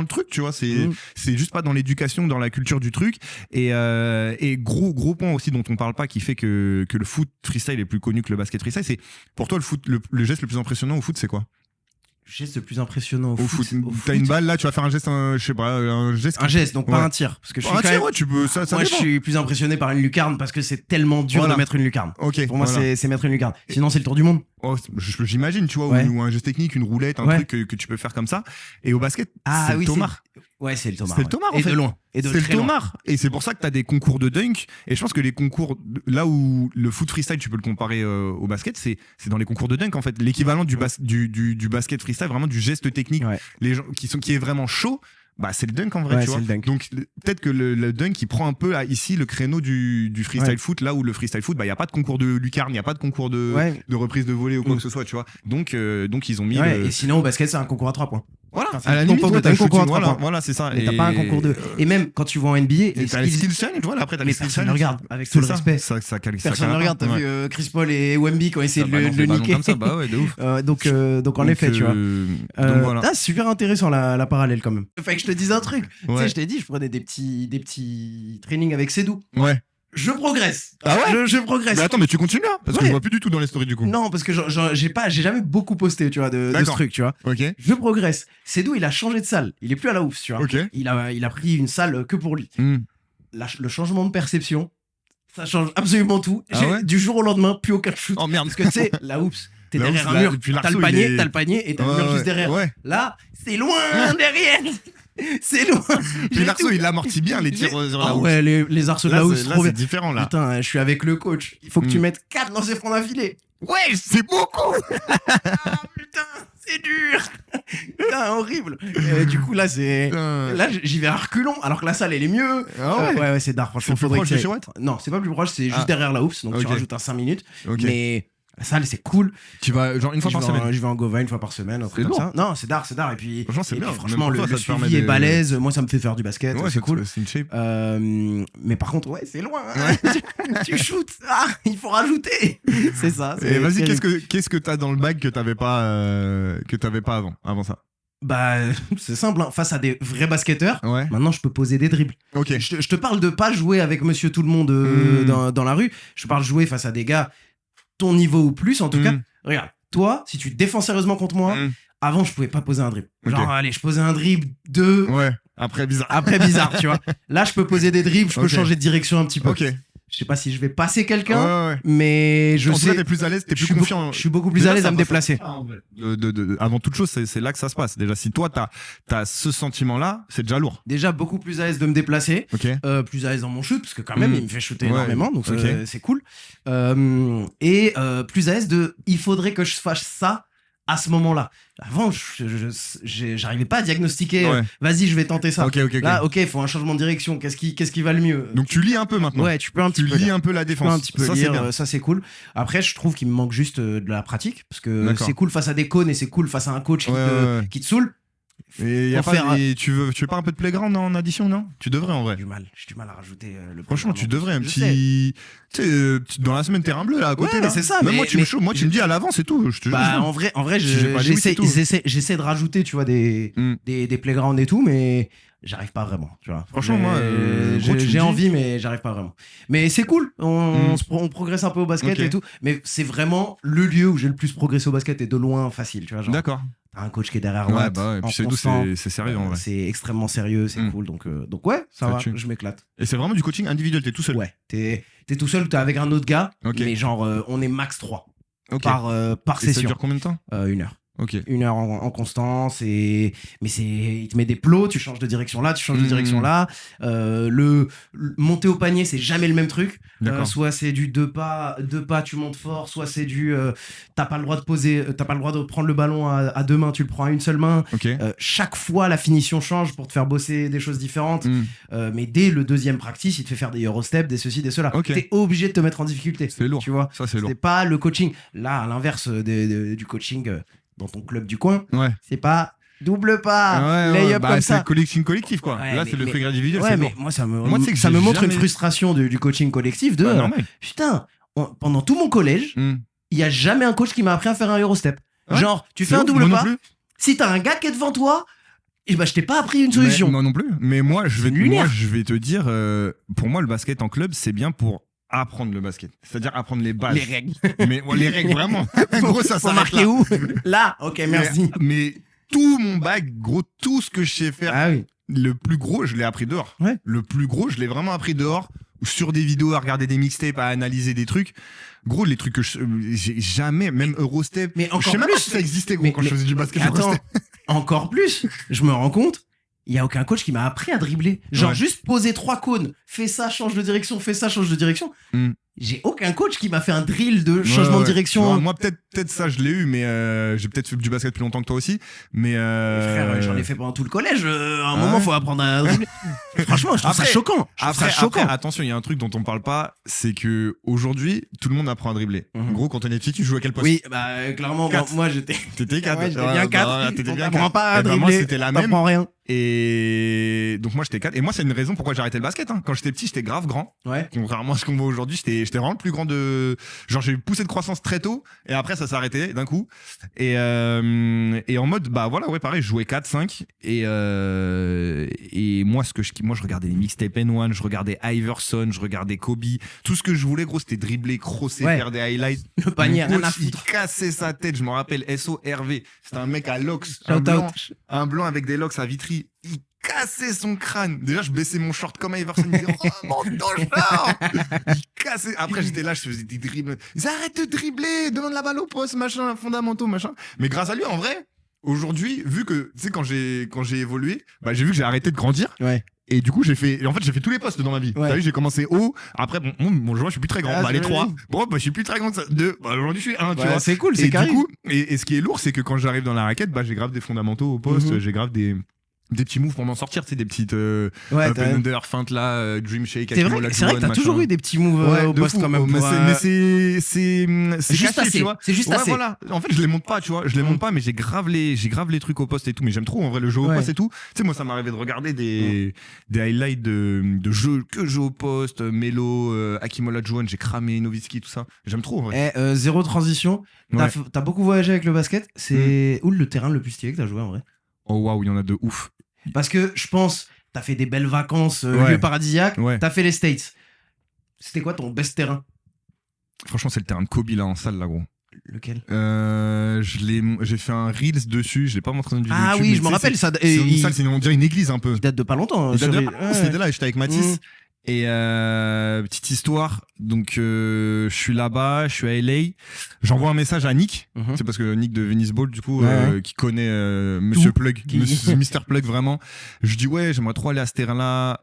le truc, tu vois. C'est juste pas dans l'éducation, dans la culture du truc. Et gros point aussi dont on parle pas, qui fait que le foot freestyle est plus connu que le basket freestyle, c'est pour toi le geste le plus impressionnant au foot, c'est quoi? Le geste le plus impressionnant au foot. T'as une balle là, tu vas faire un geste, je sais pas, un geste. Un geste, donc pas un tir. Parce que je suis quand même... tu peux, ça moi, je dépend. suis plus impressionné par une lucarne parce que c'est tellement dur de mettre une lucarne. Ok. Pour moi, c'est mettre une lucarne. Sinon, c'est le tour du monde. Oh, j'imagine, tu vois, ou un geste technique, une roulette, un truc que tu peux faire comme ça. Et au basket, c'est le Tomar. Ouais, c'est le Tomar. C'est le Tomar, en et fait. de loin. Et de c'est très le loin. Tomar. Et c'est pour ça que t'as des concours de dunk. Et je pense que les concours, là où le foot freestyle, tu peux le comparer au basket, c'est dans les concours de dunk, en fait. L'équivalent du basket freestyle, vraiment du geste technique. Les gens qui est vraiment chaud. Bah, c'est le dunk en vrai, tu vois. Donc, peut-être que le dunk, il prend un peu ici le créneau du freestyle foot, là où le freestyle foot, bah, il n'y a pas de concours de lucarne, il n'y a pas de concours de reprise de volée ou quoi que ce soit, tu vois. Donc ils ont mis. Et sinon, au basket, c'est un concours à 3 points. Voilà, à la limite, t'as un concours à 3 points. Voilà, c'est ça. Mais t'as pas un concours de. Et même quand tu vas en NBA, t'as les skills challenge, voilà, après t'as les skills challenge. Regarde, avec tout le respect. Personne ne regarde, t'as vu Chris Paul et Wemby quand ils essaient de le niquer. Comme ça, bah ouais, de ouf. Donc en effet, tu vois. Donc voilà. C'est super intéressant la parallèle quand même. Fait que je te dis un truc. Tu sais, je t'ai dit, je prenais des petits trainings avec Cédou. Ouais. Je progresse. Ah ouais? Je progresse. Mais attends, mais tu continues là? Parce que je vois plus du tout dans les stories du coup. Non, parce que j'ai jamais beaucoup posté, tu vois, de ce truc, tu vois. Ok. Je progresse. Cédou, il a changé de salle. Il est plus à la ouf, tu vois. Ok. Il a pris une salle que pour lui. Le changement de perception, ça change absolument tout. Du jour au lendemain, plus aucun shoot. Oh merde. Parce que tu sais, la oups, t'es derrière un mur. T'as le panier et t'as le mur juste derrière. Ouais. Là, c'est loin derrière. C'est loin. Puis l'arceau, il amortit bien les tirs sur la housse. Ouais, les arceaux de la housse, c'est différent là. Putain, je suis avec le coach. Il faut que tu mettes 4 lancers francs d'affilée. Ouais, c'est beaucoup. Putain, c'est dur. Putain, horrible. Du coup, là, j'y vais à reculons, alors que la salle, elle est mieux. Ouais, c'est dark. Franchement, c'est plus proche de chez Watt? Non, c'est pas plus proche, c'est juste derrière la hoops, donc tu rajoutes un 5 minutes. Mais La salle, c'est cool. Tu vas genre une fois par semaine. Je vais en Gova une fois par semaine, un truc comme ça. Non, c'est d'art. Et puis, franchement, c'est bien. Franchement, le suivi est balèze. Moi, ça me fait faire du basket. Ouais, c'est cool. C'est une shape. Mais par contre, ouais, c'est loin. Tu shootes. Ah, il faut rajouter. C'est ça. Et vas-y, qu'est-ce que t'as dans le bag que t'avais pas avant ça? Bah, c'est simple, hein. Face à des vrais basketteurs, ouais. Maintenant je peux poser des dribbles. Ok. Je te parle de pas jouer avec monsieur tout le monde dans la rue. Je parle jouer face à des gars, ton niveau ou plus en tout cas. Regarde, toi, si tu te défends sérieusement contre moi, avant je pouvais pas poser un dribble. Genre, allez, je posais un dribble, 2. Ouais, après bizarre, tu vois. Là, je peux poser des dribbles, je peux changer de direction un petit peu. Ok. Je sais pas si je vais passer quelqu'un, mais je sais. En tout cas, t'es plus à l'aise, t'es plus confiant. Je suis beaucoup plus à l'aise à me déplacer. Avant toute chose, c'est là que ça se passe. Déjà, si toi, t'as ce sentiment-là, c'est déjà lourd. Déjà, beaucoup plus à l'aise de me déplacer. Plus à l'aise dans mon shoot, parce que quand même, il me fait shooter énormément, donc c'est cool. Et plus à l'aise de. Il faudrait que je fasse ça à ce moment-là. Avant, j'arrivais pas à diagnostiquer. Vas-y, je vais tenter ça. Là, il faut un changement de direction. Qu'est-ce qui va le mieux? Donc tu lis un peu maintenant. Ouais, tu peux un petit peu. Tu lis un peu la défense. Un petit peu ça, lire, c'est bien. ça c'est cool. Après, je trouve qu'il me manque juste de la pratique, parce que c'est cool face à des cônes et c'est cool face à un coach qui te saoule. Et tu veux pas un peu de playground en addition, non? Tu devrais en vrai. J'ai du mal à rajouter le franchement, tu devrais un petit. Tu sais, dans la semaine terrain bleu là à côté. Ouais, c'est ça. Même moi, tu me dis à l'avant, c'est tout. Je te jure. En vrai, j'essaie de rajouter, tu vois, des playgrounds et tout, mais j'arrive pas vraiment, tu vois. Franchement, moi, j'ai envie, mais j'arrive pas vraiment. Mais c'est cool, on progresse un peu au basket et tout, mais c'est vraiment le lieu où j'ai le plus progressé au basket et de loin facile, tu vois. D'accord. T'as un coach qui est derrière moi. Et puis c'est sérieux en vrai. C'est extrêmement sérieux, c'est cool, donc ouais, ça va, je m'éclate. Et c'est vraiment du coaching individuel, t'es tout seul? Ouais, t'es tout seul, t'es avec un autre gars, mais genre on est max 3 par session. Ça dure combien de temps? 1 heure. Ok. 1 heure en constance mais il te met des plots, tu changes de direction là, tu changes de direction là. Le monter au panier, c'est jamais le même truc. Soit c'est du 2 pas, tu montes fort, soit c'est du t'as pas le droit de prendre le ballon à 2 mains, tu le prends à une seule main. Chaque fois la finition change pour te faire bosser des choses différentes. Mais dès le deuxième practice, il te fait faire des Eurostep, des ceci, des cela. T'es obligé de te mettre en difficulté. C'est lourd. Tu vois. Ça c'est lourd. C'est pas le coaching. Là, à l'inverse du coaching dans ton club du coin, c'est pas double pas, lay-up comme ça. C'est le collectif quoi. Là, c'est le truc individuel. Ouais, mais moi, ça me montre une frustration du coaching collectif de putain, pendant tout mon collège, il y a jamais un coach qui m'a appris à faire un Eurostep. Genre, tu fais un double pas, si t'as un gars qui est devant toi, et je t'ai pas appris une solution. Moi non plus. Mais moi, je vais te dire, pour moi, le basket en club, c'est bien pour apprendre le basket, c'est-à-dire apprendre les bases, les règles, mais les règles vraiment. Gros, ça s'arrête là. Où là, ok, merci. Mais tout mon bac, gros, tout ce que je sais faire, le plus gros, je l'ai appris dehors. Le plus gros, je l'ai vraiment appris dehors, sur des vidéos, à regarder des mixtapes, à analyser des trucs. Gros, les trucs que j'ai jamais, même Eurostep. Mais encore je sais même plus, pas si ça existait, gros, quand je faisais du basket. Attends, encore plus, je me rends compte. Il y a aucun coach qui m'a appris à dribbler. Genre juste poser 3 cônes, fais ça, change de direction, fais ça, change de direction. J'ai aucun coach qui m'a fait un drill de changement de direction. Non, moi peut-être ça je l'ai eu, mais j'ai peut-être fait du basket plus longtemps que toi aussi. Mais frère, j'en ai fait pendant tout le collège. À un moment, faut apprendre à dribbler. Franchement, je trouve ça choquant. Après, attention, il y a un truc dont on parle pas, c'est que aujourd'hui, tout le monde apprend à dribbler. En gros, quand on est petit, tu joues à quel poste? Oui, clairement, moi j'étais. T'étais 4. J'étais bien 4. T'étais bien 4. T'apprends pas à dribbler. Moi, c'était la même. T'apprends rien. Et donc moi j'étais 4. Et moi c'est une raison pourquoi j'ai arrêté le basket. Quand j'étais petit, j'étais grave grand. Contrairement à ce qu'on voit aujourd'hui, j'étais vraiment le plus grand de. Genre j'ai eu poussé de croissance très tôt. Et après ça s'est arrêté d'un coup. Et en mode pareil, je jouais 4, 5. Et moi je regardais les mixtapes N1, je regardais Iverson, je regardais Kobe. Tout ce que je voulais, gros, c'était dribbler, crosser, faire des highlights. Le panier, rien à foutre. Il cassait sa tête. Je me rappelle SORV. C'était un mec à locks. Un blanc avec des locks à Vitry. Il cassait son crâne. Déjà, je baissais mon short comme Iverson. Il me disait, oh, monte ton short! Il cassait. Après, j'étais là, je faisais des dribbles. Ils disaient, arrête de dribbler, demande la balle au poste, machin, fondamentaux, machin. Mais grâce à lui, en vrai, aujourd'hui, vu que, tu sais, quand j'ai évolué, j'ai vu que j'ai arrêté de grandir. Et du coup, j'ai fait tous les postes dans ma vie. T'as vu, j'ai commencé haut. Après, bon, je suis plus très grand. Les 3. Bon, je suis plus très grand que ça. 2. Aujourd'hui, je suis 1, tu vois. C'est cool, c'est carré. Du coup, et ce qui est lourd, c'est que quand j'arrive dans la raquette, j'ai grave des fondamentaux au poste, j'ai grave des des petits moves pour m'en sortir, tu sais, des petites Ouais, up and under, feinte là, dream shake, c'est vrai que t'as toujours eu des petits moves au poste quand même. Mais c'est juste caché, assez, tu vois. c'est juste assez. Voilà. En fait, je les monte pas, tu vois. Je les monte pas, mais j'ai grave les trucs au poste et tout. Mais j'aime trop en vrai le jeu au poste et tout. Tu sais, moi, ça m'arrivait de regarder des highlights de jeux au poste, Melo, Hakeem Olajuwon, j'ai cramé Nowitzki, tout ça. J'aime trop en vrai. Zéro transition. T'as beaucoup voyagé avec le basket. C'est où le terrain le plus stylé que t'as joué en vrai? Oh waouh, il y en a de ouf. Parce que je pense, t'as fait des belles vacances, lieux paradisiaques, t'as fait les States. C'était quoi ton best terrain? Franchement, c'est le terrain de Kobe là en salle là, gros. Lequel? J'ai fait un Reels dessus, je l'ai pas montré dans du YouTube. Ah oui, je me rappelle ça. C'est une salle, on dirait une église un peu. Il date de pas longtemps. C'était là, j'étais avec Mathis. Et petite histoire, donc je suis là-bas, je suis à LA, j'envoie un message à Nick, c'est parce que Nick de Venice Ball du coup, qui connaît Monsieur Plug, Mr Plug vraiment. Je dis ouais, j'aimerais trop aller à ce terrain-là,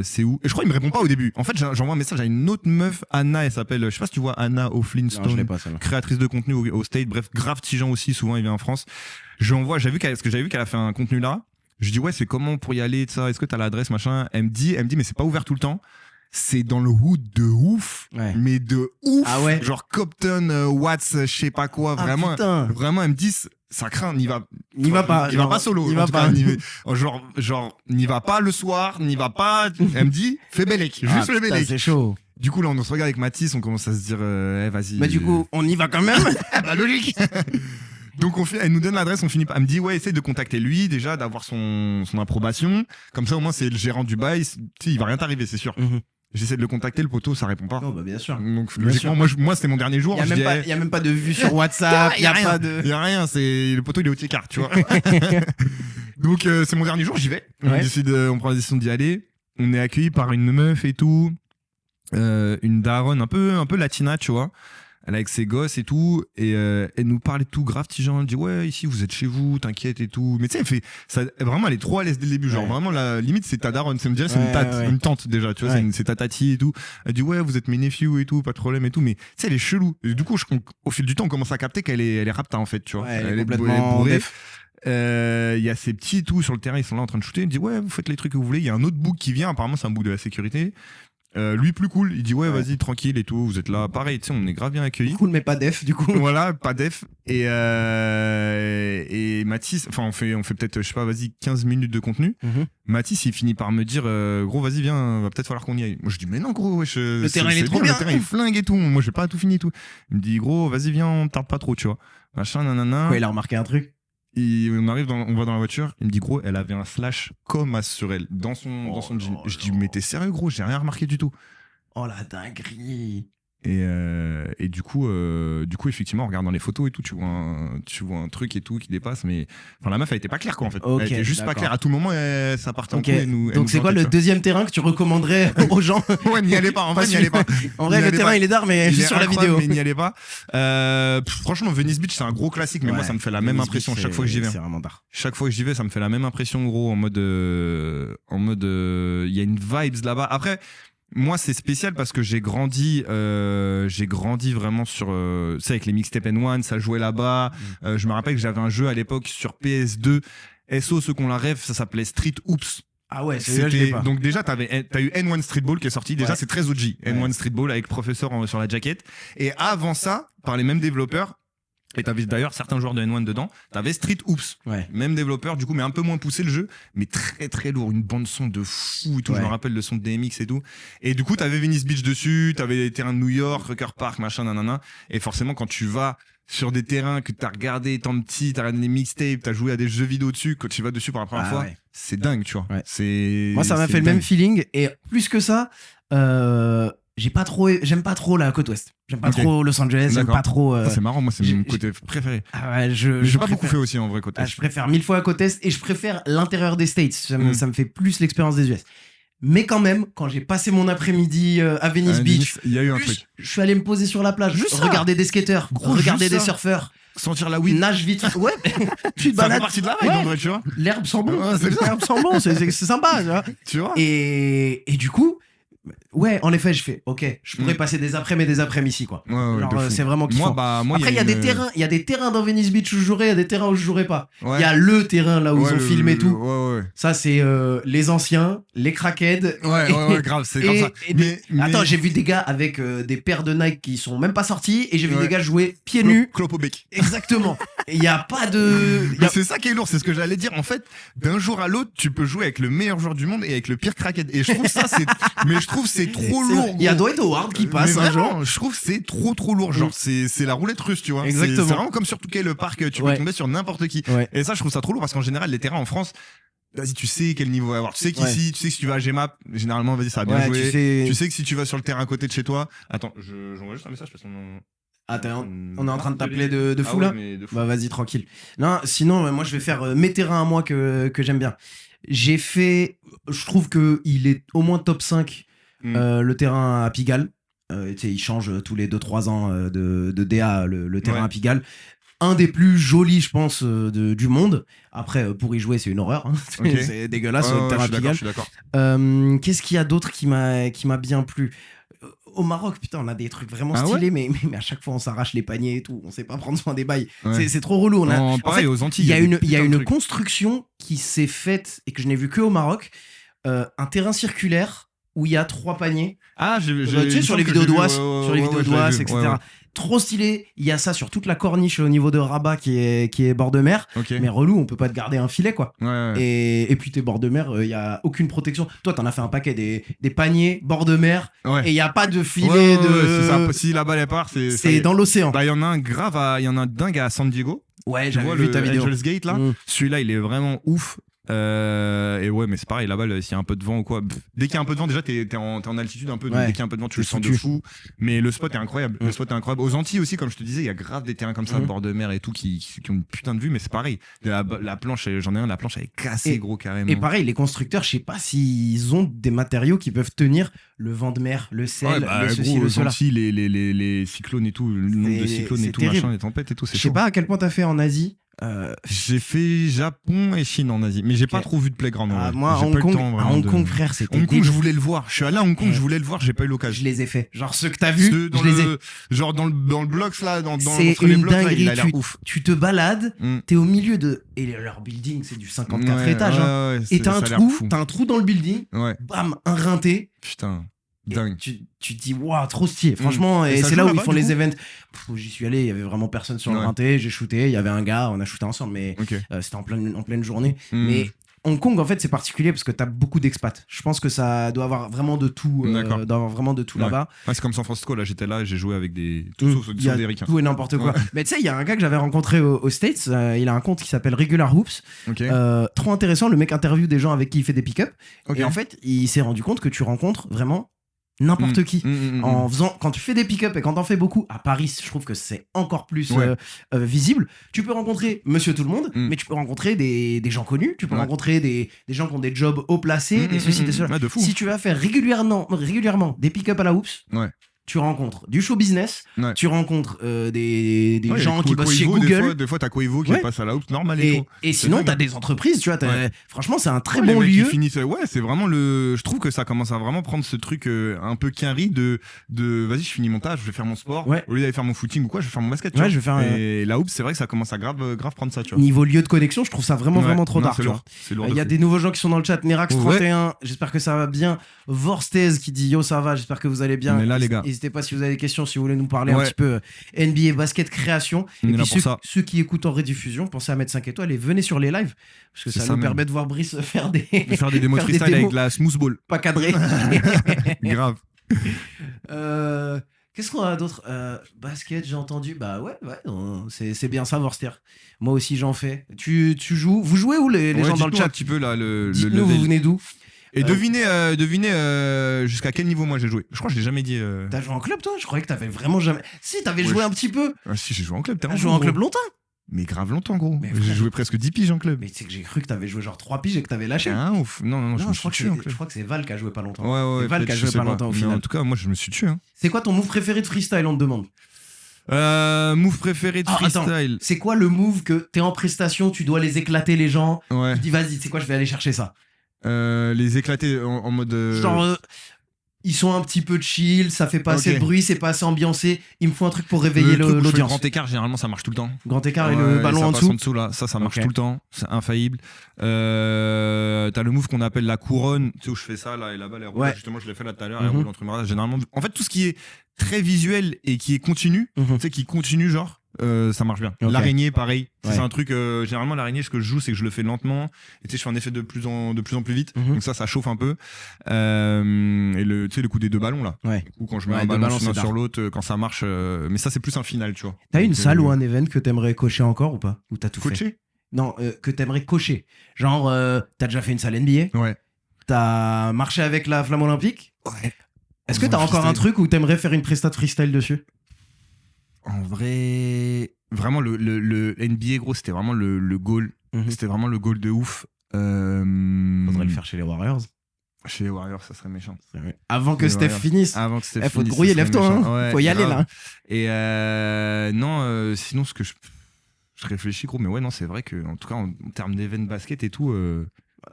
c'est où? Et je crois qu'il me répond pas au début. En fait, j'envoie un message à une autre meuf, Anna, elle s'appelle, je sais pas si tu vois Anna O'Flintstone, non, je l'ai pas, créatrice de contenu au State, bref, grave petit gens aussi, souvent il vient en France. J'avais vu qu'elle a fait un contenu là. Je dis ouais, c'est comment pour y aller, ça, est-ce que t'as l'adresse, machin? Elle me dit mais c'est pas ouvert tout le temps. C'est dans le hood de ouf, mais de ouf. Ah ouais. Genre Compton, Watts, je sais pas quoi, vraiment. Vraiment, elle me dit ça craint, n'y va pas. Il va pas solo. N'y va pas. Genre, n'y va pas le soir, n'y va pas. Elle me dit fais Bellec, juste fais Bellec. C'est chaud. Du coup là, on se regarde avec Mathis, on commence à se dire vas-y. Mais du coup, on y va quand même. Bah logique. Donc elle nous donne l'adresse, on finit pas. Elle me dit ouais, essaye de contacter lui déjà, d'avoir son approbation. Comme ça au moins c'est le gérant du bail. Il va rien t'arriver, c'est sûr. J'essaie de le contacter, le poteau, ça répond pas. Non, bah bien sûr. Donc logiquement, moi c'était mon dernier jour. Il y a même pas de vue sur WhatsApp. Il y a rien. C'est le poteau, il est au tiers, tu vois. Donc c'est mon dernier jour, j'y vais. On prend la décision d'y aller. On est accueilli par une meuf et tout, une daronne un peu latina, tu vois. Elle est avec ses gosses et tout, et elle nous parle et tout, grave petit genre, elle dit ouais, ici vous êtes chez vous, t'inquiète et tout. Mais tu sais, elle fait ça, vraiment, elle est trop à l'aise dès le début, genre vraiment la limite c'est ta daronne, c'est me dire c'est une tante déjà, tu vois, c'est ta tati et tout. Elle dit ouais, vous êtes mes nephews et tout, pas de problème et tout, mais tu sais, elle est chelou. Et du coup, au fil du temps, on commence à capter qu'elle est rapta en fait, tu vois. Elle est complètement bourrée. Il y a ces petits et tout sur le terrain, ils sont là en train de shooter. Elle dit ouais, vous faites les trucs que vous voulez. Il y a un autre bouc qui vient, apparemment c'est un bouc de la sécurité. Lui plus cool, il dit ouais vas-y tranquille et tout, vous êtes là, pareil, tu sais, on est grave bien accueillis. Cool mais pas def du coup. Voilà, pas def. Et Mathis, enfin on fait peut-être, je sais pas, vas-y 15 minutes de contenu. Mathis il finit par me dire gros vas-y viens, va peut-être falloir qu'on y aille. Moi je dis mais non gros, le terrain il est trop bien. Le terrain il flingue et tout, moi j'ai pas tout fini et tout. Il me dit gros vas-y viens, on tarde pas trop, tu vois. Machin nanana. Quoi, il a remarqué un truc? On va dans la voiture, il me dit gros, elle avait un slash comme as sur elle dans son jean. Je dis mais t'es sérieux gros, j'ai rien remarqué du tout. Oh la dinguerie. Et du coup effectivement en regardant les photos et tout tu vois un truc et tout qui dépasse, mais enfin la meuf elle était pas claire quoi en fait. Elle était juste pas claire, à tout moment ça partait en couille. Donc c'est quoi le deuxième terrain que tu recommanderais aux gens? Ouais, n'y allez pas, en vrai n'y allez pas. En vrai le terrain il est d'art mais juste sur la vidéo. Mais n'y allez pas. Franchement Venice Beach c'est un gros classique, mais moi ça me fait la même impression chaque fois que j'y vais. C'est vraiment d'art. Chaque fois que j'y vais ça me fait la même impression gros, en mode il y a une vibes là-bas. Après moi c'est spécial parce que j'ai grandi vraiment sur tu sais avec les mixtape N1, ça jouait là-bas. Je me rappelle que j'avais un jeu à l'époque sur PS2 SO, ceux qu'on la rêve, ça s'appelait Street Hoops. Ah ouais, donc déjà t'as eu N1 Streetball qui est sorti, déjà c'est très OG. N1 Streetball avec professeur sur la jaquette, et avant ça par les mêmes développeurs. Et t'avais d'ailleurs certains joueurs de N1 dedans. T'avais Street Hoops, même développeur du coup, mais un peu moins poussé le jeu, mais très très lourd, une bande son de fou et tout. Je me rappelle le son de DMX et tout. Et du coup t'avais Venice Beach dessus, t'avais les terrains de New York, Rucker Park, machin, nanana. Et forcément quand tu vas sur des terrains que t'as regardé étant petit, t'as regardé des mixtapes, t'as joué à des jeux vidéo dessus, quand tu vas dessus pour la première fois, c'est dingue, tu vois. Moi ça m'a fait le même feeling, et plus que ça, j'aime pas trop la côte ouest. J'aime pas trop Los Angeles, j'aime pas trop. C'est marrant, moi c'est mon côté préféré. Ah ouais, j'ai pas beaucoup fait aussi en vrai côte est. Je préfère 1000 fois la côte est, et je préfère l'intérieur des States. Ça me fait plus l'expérience des US. Mais quand même, quand j'ai passé mon après-midi à Venice Beach, il y a eu un truc. Je suis allé me poser sur la plage, regarder des skateurs, regarder des surfeurs. Sentir la weed. Nage vite. Ouais. Tu te balades. Ça fait partie de la vibe, en vrai, tu vois. L'herbe sent bon. L'herbe sent bon. C'est sympa, tu vois. Tu vois. Et du coup, Ouais, en effet, je fais, ok, je pourrais passer des après-midi ici, quoi. Ouais, Genre, de fou. c'est vraiment kiffant. Moi, Après, il y a une- des terrains dans Venice Beach où je jouerais, il y a des terrains où je jouerais pas. Il Ouais. y a le terrain là où Ouais, ils ont filmé tout. Ouais, Ça, c'est les anciens, les crackheads. ouais, grave, c'est comme ça. Attends, j'ai vu des gars avec des paires de Nike qui sont même pas sortis et j'ai vu Ouais. des gars jouer pieds nus. Clope au bec. Exactement. Et il y a pas de. Mais c'est ça qui est lourd, c'est ce que j'allais dire. En fait, d'un jour à l'autre, tu peux jouer avec le meilleur joueur du monde et avec le pire crackhead. Et je trouve ça, mais je trouve c'est trop lourd. Il y a gros. Dwight Howard qui passe Mais un jour. vraiment, je trouve que c'est trop lourd. Genre, c'est la roulette russe, tu vois. Exactement. C'est vraiment comme sur Touquet le parc, tu peux Ouais. tomber sur n'importe qui. Ouais. Et ça, je trouve ça trop lourd parce qu'en général, les terrains en France, vas-y, tu sais quel niveau il va y avoir. Tu sais qu'ici, tu sais que si tu vas à Gmap, généralement, vas-y, ça va bien Ouais, jouer. Tu sais que si tu vas sur le terrain à côté de chez toi. Attends, j'envoie juste un message parce qu'on. On est en train de t'appeler de fou là. mais de fou. Bah vas-y, tranquille. Non, sinon, moi je vais faire mes terrains à moi que j'aime bien. J'ai fait. Je trouve qu'il est au moins top 5 le terrain à Pigalle. Tu sais, il change tous les 2-3 ans de DA le terrain Ouais. à Pigalle. Un des plus jolis, je pense, du monde. Après, pour y jouer, c'est une horreur. Hein. Ok. C'est dégueulasse, Ouais, le terrain à je Pigalle. suis d'accord. Qu'est-ce qu'il y a d'autre qui m'a bien plu? Au Maroc, putain, on a des trucs vraiment Ah ouais stylés, mais à chaque fois, on s'arrache les paniers et tout. On sait pas prendre soin des bails. Ouais. C'est trop relou. En Pareil, fait, aux Antilles. il y a des putains de une trucs. construction qui s'est faite et que je n'ai vu que au Maroc. Un terrain circulaire où il y a 3 paniers. Ah, Tu sais, sur les vidéos d'Oas, etc. Ouais. Trop stylé. Il y a ça sur toute la corniche au niveau de Rabat qui est bord de mer. Ok. Mais relou, on peut pas te garder un filet, quoi. Ouais. Et puis t'es bord de mer, il y a aucune protection. Toi, t'en as fait un paquet des paniers bord de mer Ouais. et il y a pas de filet Ouais, de. c'est ça. Si la balle elle part, C'est dans l'océan. Bah, il y en a un grave, il y en a un dingue à San Diego. Ouais, Tu j'avais vois vu le ta vidéo. Angels Gate là. Mm. Celui-là, il est vraiment ouf. Et ouais, mais c'est pareil, la balle, s'il y a un peu de vent ou quoi, dès qu'il y a un peu de vent, déjà t'es en altitude un peu, donc Ouais. dès qu'il y a un peu de vent, tu le T'es sens de foutu. fou. Mais le spot est incroyable. Mm. Le spot est incroyable. Aux Antilles aussi, comme je te disais, il y a grave des terrains comme ça, Mm. bord de mer et tout, qui ont une putain de vue, mais c'est pareil. La planche, j'en ai un, la planche elle est cassée, Et- gros, carrément. Et pareil, les constructeurs, je sais pas s'ils ont des matériaux qui peuvent tenir le vent de mer, le sel, Ouais, bah, le ceci, gros, le aux cela. Antilles, les cyclones et tout, le nombre de cyclones et c'est tout, terrible. machin, les tempêtes et tout, c'est Je sais chaud. pas à quel point t'as fait en Asie. J'ai fait Japon et Chine en Asie, mais j'ai pas trop vu de playground. en vrai. Moi, à J'ai Hong pas eu le Kong, temps, à vraiment, Hong de- Kong, frère, c'était Hong Kong, délire. je voulais le voir. Je suis allé à Hong Kong, Ouais. je voulais le voir, j'ai pas eu l'occasion. Je les ai fait. Genre ceux que t'as vus, Ceux dans je les ai. le, genre dans le bloc là, C'est entre les une blocs là, il a dinguerie. l'air ouf. Tu te balades, Mm. t'es au milieu de. Et leur building, c'est du 54 Ouais, étages. Hein. ouais, Et t'as ça un a l'air trou, fou. t'as un trou dans le building, Ouais, bam, un rinté. putain, Et dingue. tu te dis, waouh, trop stylé. Franchement, Et et ça c'est joue là où ils là-bas, font du les coup events. J'y suis allé, il y avait vraiment personne sur le Ouais. rinté. J'ai shooté, il y avait un gars, on a shooté ensemble, mais Ok. c'était en pleine journée. Mm. Mais Hong Kong, en fait, c'est particulier parce que t'as beaucoup d'expats. Je pense que ça doit avoir vraiment de tout, D'accord. doit avoir vraiment de tout Ouais. là-bas. Ouais, c'est comme San Francisco, là j'étais là et j'ai joué avec des. Tout Mm. sauf Il y a des ricains. tout et n'importe quoi. Ouais. Mais tu sais, il y a un gars que j'avais rencontré aux States. Il a un compte qui s'appelle Regular Hoops. Ok. Trop intéressant. Le mec interviewe des gens avec qui il fait des pick-up. Ok. Et en fait, il s'est rendu compte que tu rencontres vraiment n'importe Mm. qui. Mm. En faisant, quand tu fais des pick-up et quand t'en fais beaucoup, à Paris, je trouve que c'est encore plus Ouais. visible. Tu peux rencontrer monsieur tout le monde, Mm. mais tu peux rencontrer des gens connus, tu peux Ouais. rencontrer des gens qui ont des jobs haut placés, des ceci, des cela. Ouais, de fou. Si tu vas faire régulièrement des pick-up à la hoops, Ouais. tu rencontres du show business, Ouais. tu rencontres des Ouais, gens avec qui bossent chez Coevo, Google. Des fois, t'as Coevo qui Ouais. passe à la houppe normale et tout. Et sinon, dingue. t'as des entreprises, tu vois. Ouais. Franchement, c'est un très Ouais, les bon mecs, ils lieu. finissent, ouais, c'est vraiment le. Je trouve que ça commence à vraiment prendre ce truc un peu quinri de vas-y, je finis mon taf, je vais faire mon sport. Ouais. Au lieu d'aller faire mon footing ou quoi, je vais faire mon basket. tu Ouais, vois. je vais faire Et la hoop, c'est vrai que ça commence à grave prendre ça, tu vois. Niveau lieu de connexion, je trouve ça vraiment, Ouais. vraiment trop Non, tard. c'est tu lourd. vois. C'est lourd. Il y a de des fou. nouveaux gens qui sont dans le chat. Ouais. Nerax31, j'espère que ça va bien. Vorstez qui dit yo, ça va, j'espère que vous allez bien. On est là, les gars. N'hésitez pas si vous avez des questions, si vous voulez nous parler un Ouais. petit peu NBA basket création. On Et est là puis pour ça. ceux qui écoutent en rediffusion, pensez à mettre 5 étoiles et venez sur les lives parce que C'est ça, ça nous même. permet de voir Brice faire des Faire des démos faire des freestyle avec démos. la smooth ball. pas cadrés. Grave. Qu'est-ce qu'on a d'autre Basket, j'ai entendu. Bah ouais, c'est bien ça, Vorster. Moi aussi, j'en fais. Tu joues. Vous jouez où les Ouais, gens dans le dites-nous chat un petit peu là le Dites-nous, vous level. venez d'où Et devinez jusqu'à quel niveau moi j'ai joué. Je crois que je l'ai jamais dit. T'as joué en club, toi Je croyais que t'avais vraiment jamais. Si, t'avais Ouais, joué je- un petit peu. Ah, si, j'ai joué en club. T'as joué en club longtemps. Mais grave longtemps, gros. Mais J'ai frère. joué presque 10 piges en club. Mais tu sais que j'ai cru que t'avais joué genre 3 piges et que t'avais lâché. Ah, ouf. Non, je me je suis crois, tué en je club. crois que c'est Val qui a joué pas longtemps. Ouais, C'est Val peut-être, qui a je joué sais pas longtemps au Mais final. en tout cas, moi, je me suis tué. Hein. C'est quoi ton move préféré de freestyle, on te demande Move préféré de Ah, attends. freestyle. C'est quoi le move que t'es en prestation, tu dois les éclater les gens Ouais. Tu dis vas-y, c'est quoi, je vais aller chercher ça. Les éclater en mode. Genre, ils sont un petit peu chill, ça fait pas assez Ok. de bruit, c'est pas assez ambiancé. Il me faut un truc pour réveiller Le truc où je fais le l'audience. grand écart, généralement, ça marche tout le temps. Grand écart et Ouais, le ballon ça en passe dessous. là, ça marche Ok. tout le temps, c'est infaillible. T'as le move qu'on appelle la couronne, tu sais où je fais ça là et la balle elle roule. Ouais. Justement, je l'ai fait là tout à l'heure, elle Mhm. roule entre mes bras. Généralement, en fait, tout ce qui est très visuel et qui est continu, Mhm. tu sais, qui continue genre, ça marche bien. Ok. L'araignée, pareil. Ouais. C'est un truc. Généralement, l'araignée, ce que je joue, c'est que je le fais lentement. Et tu sais, je fais un effet de plus en plus vite. Mhm. Donc ça chauffe un peu. Et tu sais, le coup des deux ballons là. Ouais. Ou quand je mets Ouais, un deux ballon ballons, sur l'un c'est sur dark. l'autre, quand ça marche. Mais ça, c'est plus un final, tu vois. T'as une Donc, salle ou un event que t'aimerais cocher encore ou pas? Ou t'as tout fait? coaché. Non, que t'aimerais cocher. Genre, t'as déjà fait une salle NBA? Ouais. T'as marché avec la flamme olympique? Ouais. Est-ce que t'as En encore un freestyle. truc où t'aimerais faire une presta de freestyle dessus? En vrai, vraiment le NBA gros, c'était vraiment le goal. Mhm. C'était vraiment le goal de ouf. Faudrait le faire chez les Warriors. Chez les Warriors, ça serait méchant. Avant que Les Steph Warriors. finisse. Avant que Steph Faut te finisse, grouiller, ça serait lève-toi. méchant. Hein. Ouais, Faut y aller grave. là. Et non, sinon ce que je réfléchis gros, mais ouais non, c'est vrai que en tout cas en termes d'événements basket et tout.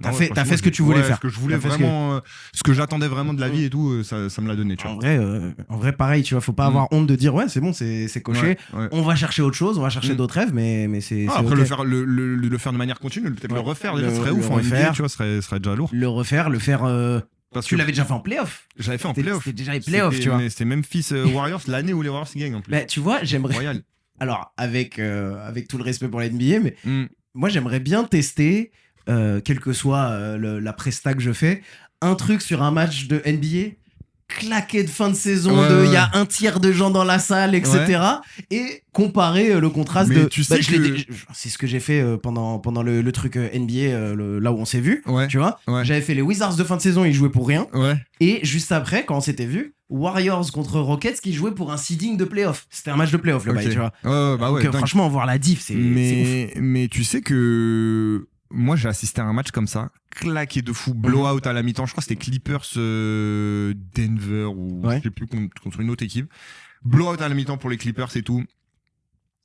T'as non, fait franchement, ce que tu voulais faire. Ce que je voulais T'as fait vraiment, ce que j'attendais vraiment de la vie et tout, ça me l'a donné, tu En vois. vrai, pareil, tu vois, faut pas avoir honte de dire ouais, c'est bon, c'est coché. Ouais. On va chercher autre chose, on va chercher Mm. d'autres rêves, mais c'est. Ah, c'est après ok. le faire de manière continue, peut-être Ouais. le refaire, déjà, Le- ce serait le ouf en NBA, refaire. tu vois, serait déjà lourd. Le refaire, le faire. Parce Tu que l'avais déjà fait en playoff. j'avais fait en C'était playoff. déjà les playoffs, C'était- tu vois. mais C'était Memphis Warriors l'année où les Warriors gagnent en plus. Mais tu vois, j'aimerais. Royal. Alors, avec tout le respect pour la NBA, mais Mm. moi, j'aimerais bien tester, quelle que soit la presta que je fais, un truc sur un match de NBA claqué de fin de saison, Ouais, il y ouais. a un tiers de gens dans la salle, etc. Et comparer le contraste Mais de. tu sais je l'ai que- dé- c'est ce que j'ai fait pendant le truc NBA, là où on s'est vu. Ouais. Tu vois, Ouais. j'avais fait les Wizards de fin de saison, ils jouaient pour rien. Ouais. Et juste après, quand on s'était vu, Warriors contre Rockets qui jouaient pour un seeding de playoff. C'était un match de playoff, le Ok. bail, tu vois. Ouais, bah ouais. Donc, dingue. franchement, voir la diff, c'est ouf. Mais tu sais que moi j'ai assisté à un match comme ça, claqué de fou, blowout à la mi-temps. Je crois que c'était Clippers Denver ou Ouais. je sais plus contre une autre équipe. Blowout à la mi-temps pour les Clippers et tout.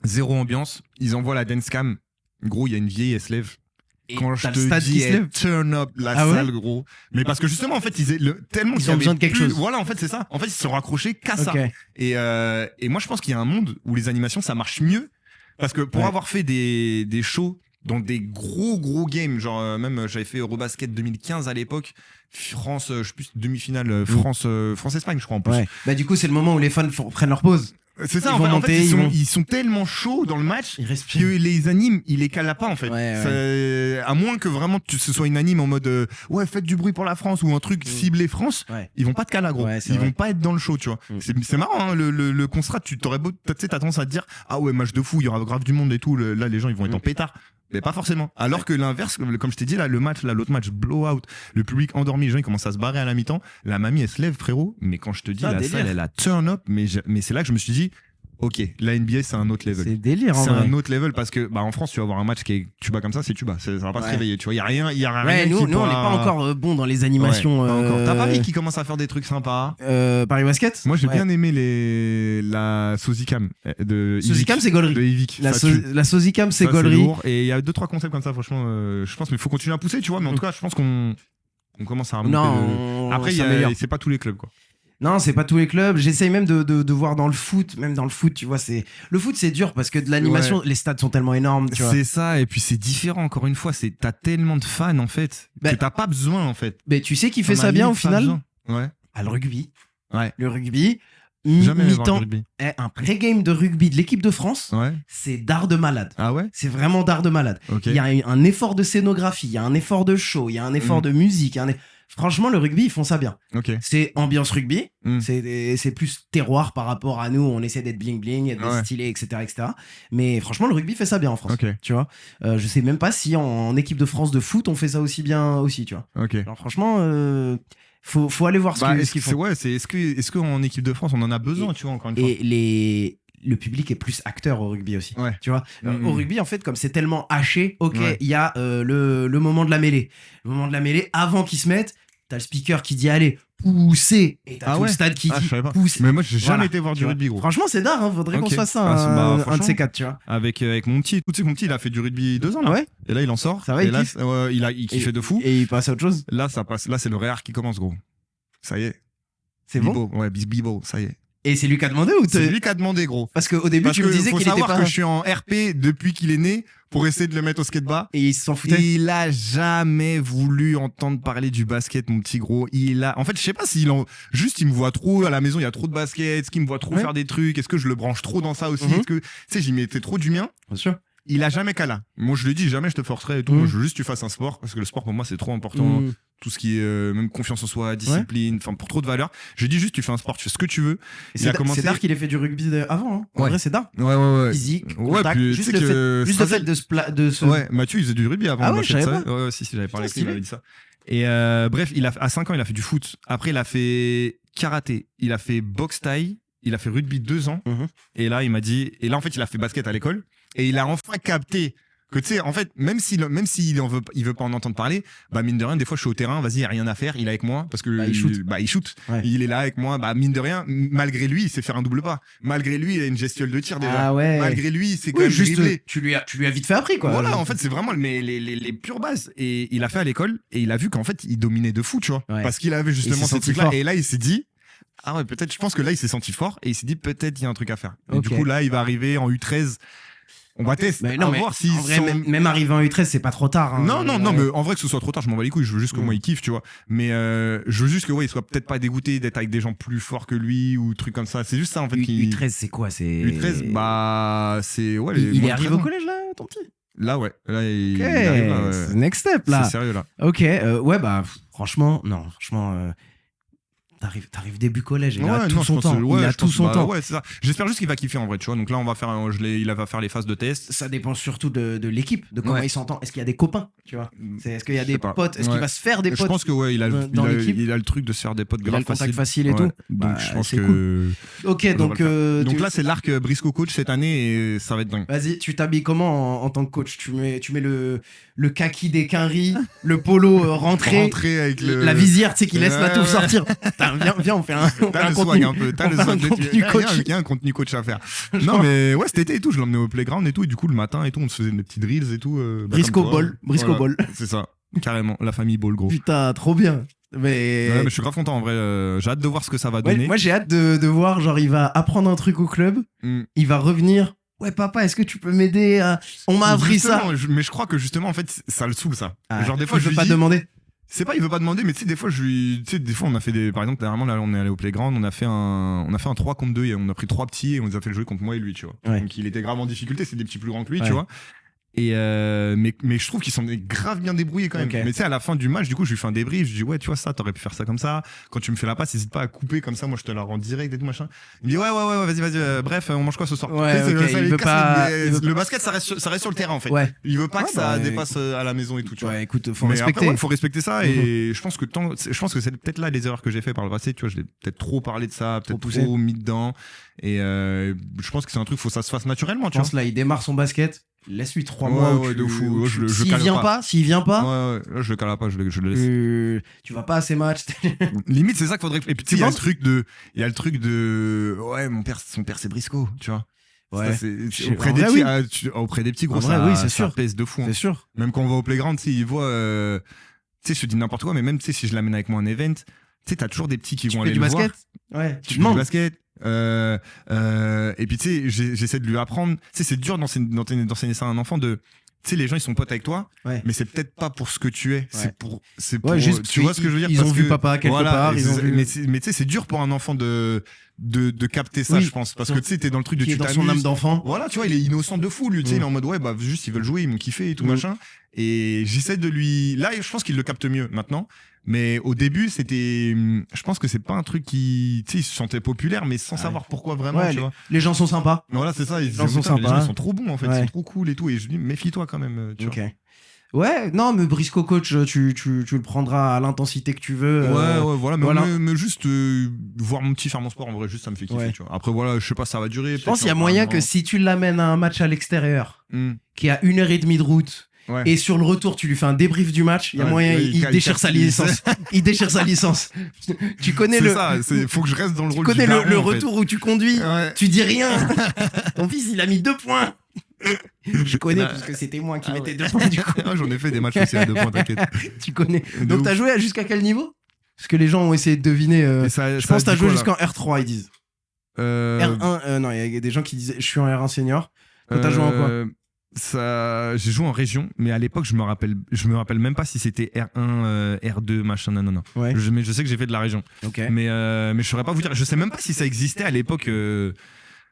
Zéro ambiance. Ils envoient la dance cam. Gros, il y a une vieille, elle se lève. Et Quand je t'as le te stade dis, qui se lève. elle turn up la Ah ouais salle, gros. Mais parce que justement, en fait, tellement Ils qu'il y ont avait besoin de quelque plus- chose. Voilà, en fait, c'est ça. En fait, ils se sont raccrochés qu'à ça. Ok. Et moi, je pense qu'il y a un monde où les animations, ça marche mieux. Parce que pour Ouais. avoir fait des shows dans des gros games, genre même j'avais fait Eurobasket 2015 à l'époque, France, je sais plus, demi-finale, France-Espagne, je crois en plus. Ouais. Bah, du coup, c'est le moment où les fans prennent leur pause. C'est ça, Ils en vont fait, monter, ils, ils sont, vont- ils sont tellement chauds dans le match Ils que respirent. les animes, ils les calent pas en fait. Ouais, À moins que vraiment ce soit une anime en mode ouais, faites du bruit pour la France ou un truc ciblé France, Ouais. ils vont pas te caler gros. Ouais, c'est Ils vrai. vont pas être dans le show, tu vois. Mm. C'est marrant hein, le constat, tu t'aurais beau, tu sais, t'as tendance à te dire ah ouais, match de fou, il y aura grave du monde et tout, là les gens ils vont être en pétard. Mais pas forcément. Alors que l'inverse, comme je t'ai dit là, l'autre match blowout, le public endormi, les gens ils commencent à se barrer à la mi-temps, la mamie elle se lève frérot, mais quand je te dis C'est un la délire. salle elle a turn up, mais c'est là que je me suis dit ok, la NBA c'est un autre level. C'est délire, en C'est vrai. un autre level parce que bah en France tu vas avoir un match qui est tuba comme ça, c'est tuba, ça va pas se Ouais. réveiller, tu vois, il y a rien Ouais, nous, qui on n'est pourra- pas encore bon dans les animations. Ouais, pas encore. T'as Paris qui commence à faire des trucs sympas. Paris Basket. Moi j'ai Ouais. bien aimé la Sozicam de Sozicam, Yvick. c'est gaulerie. De Yvick. La, Ça tue. la Sozicam, c'est Ça, gaulerie. lourd. Et il y a 2-3 concepts comme ça, franchement, je pense, mais il faut continuer à pousser, tu vois. Mais en tout cas, je pense qu'on commence à remonter. Non, Après, on s'améliore. c'est pas tous les clubs, quoi. Non, c'est pas tous les clubs. J'essaye même de voir dans le foot. Même dans le foot, tu vois, le foot, c'est dur parce que de l'animation, les stades sont tellement énormes, tu vois. C'est ça, et puis c'est différent, encore une fois. T'as tellement de fans, en fait, Bah, que t'as pas besoin, en fait. Mais tu sais qui fait T'en ça as bien au limite pas final? besoin. Ouais. Ah, le rugby. Ouais. Le rugby. Jamais allé voir Mi-temps. du rugby. Un pré-game de rugby de l'équipe de France, Ouais. c'est d'art de malade. Ah ouais? C'est vraiment d'art de malade. Ok. Il y a un effort de scénographie, il y a un effort de show, il y a un effort de musique. Franchement, le rugby, ils font ça bien. Ok. C'est ambiance rugby, Mm. c'est plus terroir par rapport à nous, on essaie d'être bling bling, d'être Ouais. stylé, etc. Mais franchement, le rugby fait ça bien en France. Ok. Tu vois, je sais même pas si en équipe de France de foot, on fait ça aussi bien aussi, tu vois. Ok. Alors franchement, faut aller voir ce Bah, qu'ils font. est-ce qu'en équipe de France, on en a besoin, tu vois, encore une fois? Et le public est plus acteur au rugby aussi. Ouais. Tu vois, Mhm. au rugby, en fait, comme c'est tellement haché, ok, il Ouais. y a le moment de la mêlée. Le moment de la mêlée, avant qu'ils se mettent, t'as le speaker qui dit allez, poussez. Et t'as Ah tout ouais. le stade qui Ah, je dit savais pas. poussez. Mais moi, j'ai jamais Voilà, été voir tu du vois. rugby, gros. Franchement, c'est d'art, hein, faudrait qu'on Ok. se fasse ça, Ah, bah, un de franchement. ces quatre, tu vois. Avec mon petit, tu sais, mon petit, il a fait du rugby 2 ans, là. Ouais. Et là, il en sort. Ça va, et il là, kiffe il kiffait de fou. Et il passe à autre chose. Là, ça passe. Là, c'est le réar qui commence, gros. Ça y est. C'est bon. Bibo, ouais, Bibo, ça y est. Et c'est lui qui a demandé ou C'est lui qui a demandé, gros. Parce qu'au début, Parce tu me que disais faut qu'il était savoir pas. que je suis en RP depuis qu'il est né pour essayer de le mettre au skate-bas. Et il s'en foutait. Il a jamais voulu entendre parler du basket, mon petit gros. En fait, je sais pas juste il me voit trop à la maison, il y a trop de basket, est-ce qu'il me voit trop faire des trucs, est-ce que je le branche trop dans ça aussi, est-ce que, tu sais, j'y mettais trop du mien. Bien sûr. Il a jamais qu'à là. Moi, je lui ai dit, jamais je te forcerai et tout. Moi, je veux juste que tu fasses un sport parce que le sport, pour moi, c'est trop important. Tout ce qui est même confiance en soi, discipline, enfin pour trop de valeurs. J'ai dit juste tu fais un sport, tu fais ce que tu veux. Et c'est d'art qu'il ait fait du rugby avant. Hein. En vrai, c'est d'art. Ouais. Physique, ouais, contact, puis, juste le fait de se. Ouais, Mathieu, il faisait du rugby avant. Ah ouais, je savais pas. Ouais, si, j'avais parlé avec lui, il m'avait dit ça. Et bref, à 5 ans, il a fait du foot. Après, il a fait karaté. Il a fait boxe thaï. Il a fait rugby 2 ans. Et là, il m'a dit. Et là, en fait, il a fait basket à l'école. Et il a enfin capté que tu sais, en fait, même s'il veut pas en entendre parler, bah mine de rien, des fois je suis au terrain, vas-y, y a rien à faire, il est avec moi parce que il shoot. Ouais. Il est là avec moi, bah mine de rien, malgré lui, il sait faire un double pas. Malgré lui, il a une gestuelle de tir déjà. Ah ouais. Malgré lui, c'est quand même juste dribblé. Tu lui as vite fait appris quoi. Voilà, en fait, c'est vraiment les pures bases. Et il a fait à l'école et il a vu qu'en fait, il dominait de fou, tu vois, parce qu'il avait justement ce truc-là. Et là, il s'est dit. Ah ouais, peut-être, je pense que là, il s'est senti fort et il s'est dit peut-être il y a un truc à faire. Et du coup, là, il va arriver en U13. On va tester. Non, mais voir si. En vrai, même arrivé en U13, c'est pas trop tard. Hein. Non, mais en vrai, que ce soit trop tard, je m'en bats les couilles. Je veux juste que moi, il kiffe, tu vois. Mais je veux juste que, il soit peut-être pas dégoûté d'être avec des gens plus forts que lui ou trucs comme ça. C'est juste ça, en fait. U13, c'est quoi? U13, bah, c'est. Ouais, il est arrivé au collège, là, ton petit? Là, ouais. Là, il arrive là, ouais. C'est next step, là. C'est sérieux, là. Ok, ouais, bah, franchement. T'arrives début collège, il a tout son temps. Il a tout son temps. Ouais, c'est ça. J'espère juste qu'il va kiffer en vrai, tu vois. Donc là, il va faire les phases de test. Ça dépend surtout de l'équipe, de comment il s'entend. Est-ce qu'il y a des copains, tu vois? Est-ce qu'il y a des potes? Est-ce qu'il va se faire des potes? Je pense que ouais, il a le truc de se faire des potes grave facile. Il a le contact facile et tout. Donc je pense que. Cool. Ok, donc là, c'est l'arc Briscoe coach cette année et ça va être dingue. Vas-y, tu t'habilles comment en tant que coach? Tu mets le kaki des quinries, le polo rentré avec la visière, tu sais, qui laisse la touffe sortir. Viens, on fait un contenu. T'as le swag, il y a un contenu coach à faire. Non, mais ouais, cet été et tout, je l'emmenais au playground et tout, et du coup, le matin et tout, on se faisait des petits drills et tout. Briscoe Ball. C'est ça, carrément, la famille Ball, gros. Putain, trop bien. Mais je suis grave content en vrai. J'ai hâte de voir ce que ça va donner. Moi, j'ai hâte de voir, genre, il va apprendre un truc au club, il va revenir. Ouais, papa, est-ce que tu peux m'aider à... On m'a appris ça. Mais je crois que justement, en fait, ça le saoule, ça. Genre, des fois, je veux pas demander. C'est pas, il veut pas demander, mais tu sais, des fois, on a fait par exemple, dernièrement, là, on est allé au playground, on a fait un 3 contre 2 et on a pris 3 petits et on les a fait le jouer contre moi et lui, tu vois. Ouais. Donc, il était grave en difficulté, c'est des petits plus grands que lui, tu vois. Et mais je trouve qu'ils sont grave bien débrouillés quand même. Mais tu sais, à la fin du match, du coup, je lui fais un débrief. Je dis ouais, tu vois ça, t'aurais pu faire ça comme ça. Quand tu me fais la passe, n'hésite pas à couper comme ça. Moi, je te la rends direct et tout machin. Il me dit ouais, vas-y. Bref, on mange quoi ce soir? Il veut pas. Le basket, ça reste sur le terrain en fait. Ouais. Il veut pas que ça dépasse à la maison et tout. Tu vois. Écoute, faut respecter. Après, faut respecter ça. Et je pense que c'est peut-être là les erreurs que j'ai fait par le passé. Tu vois, je l'ai peut-être trop parlé de ça, peut-être trop mis dedans. Et je pense que c'est un truc, faut que ça se fasse naturellement. Tu vois. Je pense là, il démarre son basket. Laisse-lui 3 mois. Ouais, de fou. S'il vient pas. Ouais, là, je le cale pas, je le laisse. Tu vas pas à ces matchs. Limite, c'est ça qu'il faudrait. Et puis, il y a le truc de. Ouais, son père, c'est Briscoe, tu vois. Ouais. Auprès des petits, gros, ça pèse de fou. C'est sûr. Même quand on va au playground, tu sais, ils voient. Tu sais, je te dis n'importe quoi, mais même, tu sais, si je l'amène avec moi en event, tu sais, t'as toujours des petits qui vont aller le voir. Tu fais du basket? Ouais. Tu fais du basket. Et puis tu sais, j'essaie de lui apprendre. Tu sais, c'est dur d'enseigner ça à un enfant de. Tu sais, les gens ils sont potes avec toi, mais c'est peut-être pas pour ce que tu es. C'est pour juste, tu vois ce que je veux dire? Ils ont vu papa quelque part. Mais tu sais, c'est dur pour un enfant de capter ça, je pense, parce que tu sais, t'es dans le truc de tu t'amuses. Dans son âme d'enfant. Voilà, tu vois, il est innocent de fou, lui. Tu sais, il est en mode ouais, bah juste ils veulent jouer, ils m'ont kiffé et tout machin. Et j'essaie de lui. Là, je pense qu'il le capte mieux maintenant. Mais au début, je pense que c'est pas un truc qui, tu sais, il se sentait populaire, mais sans savoir pourquoi vraiment, tu vois. Les gens sont sympas. Voilà, c'est ça. Les gens sont trop bons, en fait. Ils sont trop cool et tout. Et je dis, méfie-toi quand même, tu vois. Ouais, non, mais Briscoe coach, tu le prendras à l'intensité que tu veux. Voilà. Mais juste voir mon petit faire mon sport, en vrai, juste ça me fait kiffer, tu vois. Après, voilà, je sais pas, ça va durer. Je pense qu'il y a moyen que si tu l'amènes à un match à l'extérieur, qui a 1h30 de route, et sur le retour, tu lui fais un débrief du match. Il y a moyen, il déchire sa licence. Il déchire sa licence. Tu connais faut que je reste dans le rôle. Tu connais le retour où tu conduis. Tu dis rien. Ton fils, il a mis 2 points. Je connais parce que c'était moi qui mettais 2 points du coup. J'en ai fait des matchs aussi à 2 points, t'inquiète. Tu connais. Donc t'as joué jusqu'à quel niveau? Parce que les gens ont essayé de deviner. Et ça, Je pense que t'as dit joué quoi, jusqu'en R3, ils disent. là R1, non, il y a des gens qui disaient je suis en R1 senior. Toi, t'as joué en quoi? J'ai joué en région, mais à l'époque, je me rappelle même pas si c'était R1, R2, machin, non. Ouais. Mais je sais que j'ai fait de la région. Ok. Mais je saurais pas vous dire. Je sais même pas si ça existait à l'époque.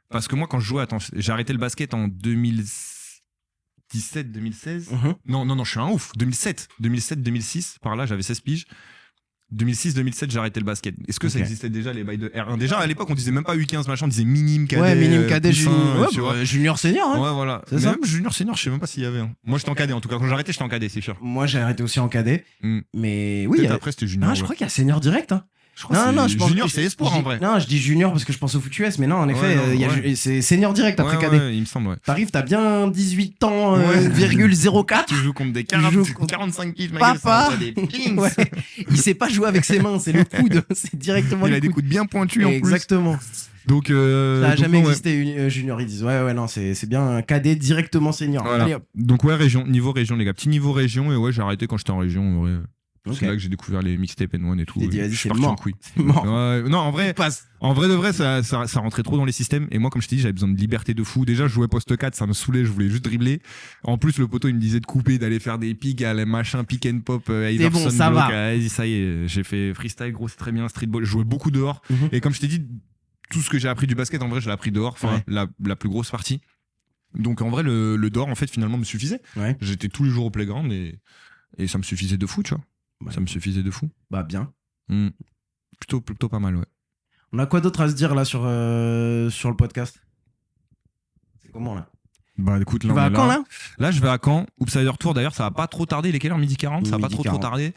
Parce que moi, quand je jouais, j'ai arrêté le basket en 2017, 2016. Non, je suis un ouf. 2007, 2006, par là, j'avais 16 piges. 2006-2007, j'ai arrêté le basket. Est-ce que ça existait déjà les bails de R1? Déjà à l'époque, on disait même pas U15 machin, on disait minime cadet. Ouais, minime cadet, poussin, junior senior. Hein. Ouais, voilà. C'est ça. Même junior senior, je sais même pas s'il y avait. Moi, j'étais en cadet en tout cas. Quand j'ai arrêté, j'étais en cadet, c'est sûr. Moi, j'ai arrêté aussi en cadet. Mais oui. Après, c'était junior. Ah, je crois qu'il y a senior direct. Hein. Je crois non, je pense junior, c'est espoir en vrai. Non, je dis junior parce que je pense au foot US, mais non, en effet, c'est senior direct après cadet. Ouais, il me semble, ouais. T'arrives, t'as bien 18 ans, 0,04. Tu joues contre des 45 piges, papa. Ouais. Il sait pas jouer avec ses mains, c'est le coude, c'est directement il a des coudes bien pointus en plus. Exactement. Donc, ça a jamais existé junior, ils disent. Ouais, non, c'est bien un cadet directement senior. Voilà. Allez, hop. Donc, ouais, niveau région, les gars. Petit niveau région, et ouais, j'ai arrêté quand j'étais en région, ouais. C'est là que j'ai découvert les mixtapes N1 et tout. C'est mort. C'est mort. Ouais, non, en vrai de vrai, ça rentrait trop dans les systèmes. Et moi, comme je t'ai dit, j'avais besoin de liberté de fou. Déjà, je jouais poste 4, ça me saoulait, je voulais juste dribbler. En plus, le poteau, il me disait de couper, d'aller faire des pics à la machin, pick and pop, c'est bon, ça block, va. Ça y est, j'ai fait freestyle, gros, c'est très bien, streetball. Je jouais beaucoup dehors. Et comme je t'ai dit, tout ce que j'ai appris du basket, en vrai, je l'ai appris dehors. Enfin, la plus grosse partie. Donc, en vrai, le dehors, en fait, finalement, me suffisait. Ouais. J'étais tous les jours au playground et ça me suffisait de fou, tu vois. Ça me suffisait de fou. Bah bien. Plutôt pas mal, ouais. On a quoi d'autre à se dire là sur le podcast? C'est comment là? Bah écoute, là, tu vas à Caen là? Là, je vais à Caen. Oopsider Tour, d'ailleurs, ça va pas trop tarder. Il est quelle heure? 12h40? Ça va pas trop tarder.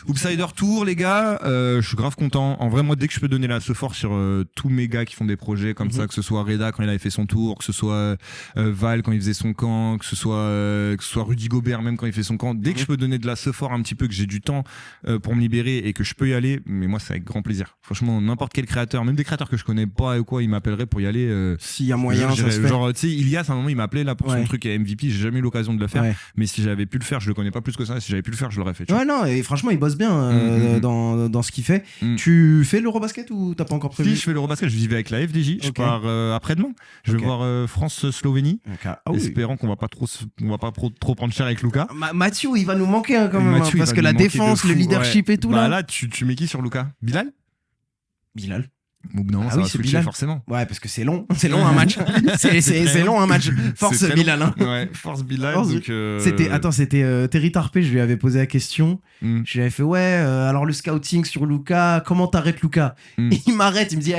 Oopsider Tour, les gars, je suis grave content. En vrai, moi, dès que je peux donner ce fort sur tous mes gars qui font des projets comme ça, que ce soit Reda quand il avait fait son tour, que ce soit Val quand il faisait son camp, que ce soit Rudy Gobert même quand il fait son camp, dès que je peux donner de la fort un petit peu, que j'ai du temps pour me libérer et que je peux y aller, mais moi, c'est avec grand plaisir. Franchement, n'importe quel créateur, même des créateurs que je connais pas ou quoi, ils m'appelleraient pour y aller. S'il y a moyen, ça se fait. Genre, tu sais, Ilias, à un moment, il m'appelait là pour son truc à MVP, j'ai jamais eu l'occasion de le faire, mais si j'avais pu le faire, je le connais pas plus que ça, si j'avais pu le faire, je l'aurais fait. Ouais, non, et franchement, il bosse bien dans ce qu'il fait. Tu fais l'Eurobasket ou t'as pas encore prévu? Si, je fais l'Eurobasket, je vivais avec la FDJ, je pars après-demain. Je vais voir France-Slovénie, espérant qu'on va pas trop prendre cher avec Luka. Mathieu, il va nous manquer quand même, parce que la défense, le leadership et tout là. Là, tu mets qui sur Luka? Bilal. Non, ça va switcher Bilal. Forcément. Ouais, parce que c'est long un match. c'est long un match. Force Bilal. Hein. Ouais, force Bilal. Donc, C'était Terry Tarpé, je lui avais posé la question. Je lui avais fait alors le scouting sur Luka, comment t'arrêtes Luka? Il m'arrête, il me dit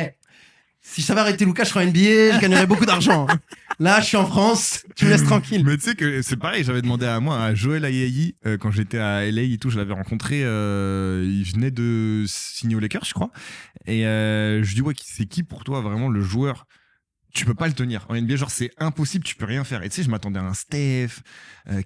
si je savais arrêter Luka, je serais en NBA, je gagnerais beaucoup d'argent. Là, je suis en France, tu me laisses tranquille. Mais tu sais que c'est pareil, j'avais demandé à Joël Ayayi, quand j'étais à LA et tout, je l'avais rencontré, il venait de signer aux Lakers, je crois. Et je lui dis, c'est qui pour toi vraiment le joueur? Tu peux pas le tenir. En NBA, genre, c'est impossible, tu peux rien faire. Et tu sais, je m'attendais à un Steph,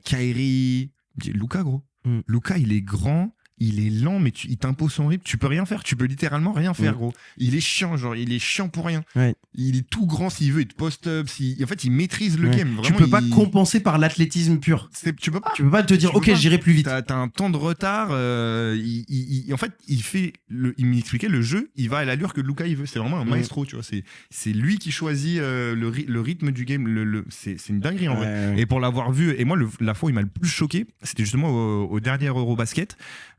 Kyrie. Je dis, Luka, gros. Luka, il est grand. Il est lent, mais il t'impose son rythme. Tu peux rien faire. Tu peux littéralement rien faire, gros. Il est chiant, il est chiant pour rien. Ouais. Il est tout grand s'il veut, il te post-up. En fait, il maîtrise le game. Vraiment, tu peux pas compenser par l'athlétisme pur. Tu peux pas. Tu peux pas te dire, j'irai plus vite. T'as un temps de retard. En fait, il m'expliquait le jeu. Il va à l'allure que Luka il veut. C'est vraiment un maestro, tu vois. C'est lui qui choisit le rythme du game. C'est une dinguerie en vrai. Et pour l'avoir vu, et moi, la fois où il m'a le plus choqué, c'était justement au dernier Eurobasket.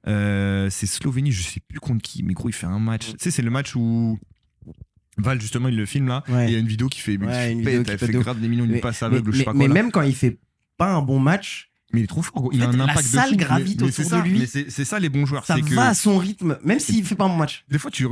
C'est Slovénie, je sais plus contre qui, mais gros, il fait un match. Tu sais, c'est le match où Val, justement, il le filme là. Et il y a une vidéo qui fait grave des millions de passes aveugles, je sais pas quoi. Mais même quand il fait pas un bon match. Mais il est trop fort, gros. Il a un impact de fou. La salle gravite autour de lui. Mais c'est ça les bons joueurs. Ça va à son rythme, même s'il fait pas un bon match. Des fois, tu vois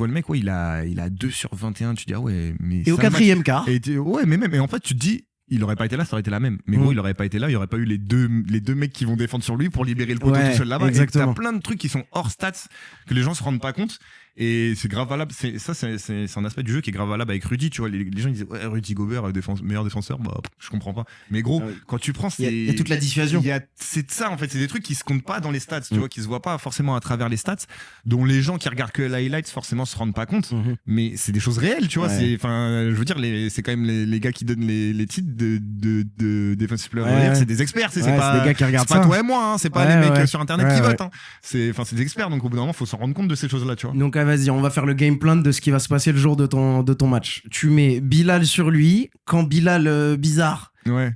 le mec, il a 2 sur 21. Tu dis, mais. Et au 4e quart. Mais en fait, tu te dis. Il aurait pas été là, ça aurait été la même. Mais gros, il aurait pas été là, il y aurait pas eu les deux mecs qui vont défendre sur lui pour libérer le poteau tout seul là-bas. Exactement. Et t'as plein de trucs qui sont hors stats que les gens se rendent pas compte. Et c'est grave valable. C'est un aspect du jeu qui est grave valable avec Rudy. Tu vois, les gens ils disent ouais, Rudy Gobert, meilleur défenseur. Bah, je comprends pas. Mais gros, quand tu prends, il y a toute la dissuasion. C'est de ça en fait. C'est des trucs qui se comptent pas dans les stats. Tu vois, qui se voient pas forcément à travers les stats, dont les gens qui regardent que les highlights forcément se rendent pas compte. Mais c'est des choses réelles. Tu vois, enfin, je veux dire, c'est quand même les gars qui donnent les titres de Defensive Player of the Year, c'est des experts. C'est pas des gars qui regardent c'est pas ça. toi et moi. C'est pas les mecs sur internet qui votent. C'est des experts. Donc au bout d'un moment, faut s'en rendre compte de ces choses-là. Tu vois. Donc vas-y, on va faire le game plan de ce qui va se passer le jour de ton match. Tu mets Bilal sur lui, quand Bilal bizarre. Ouais.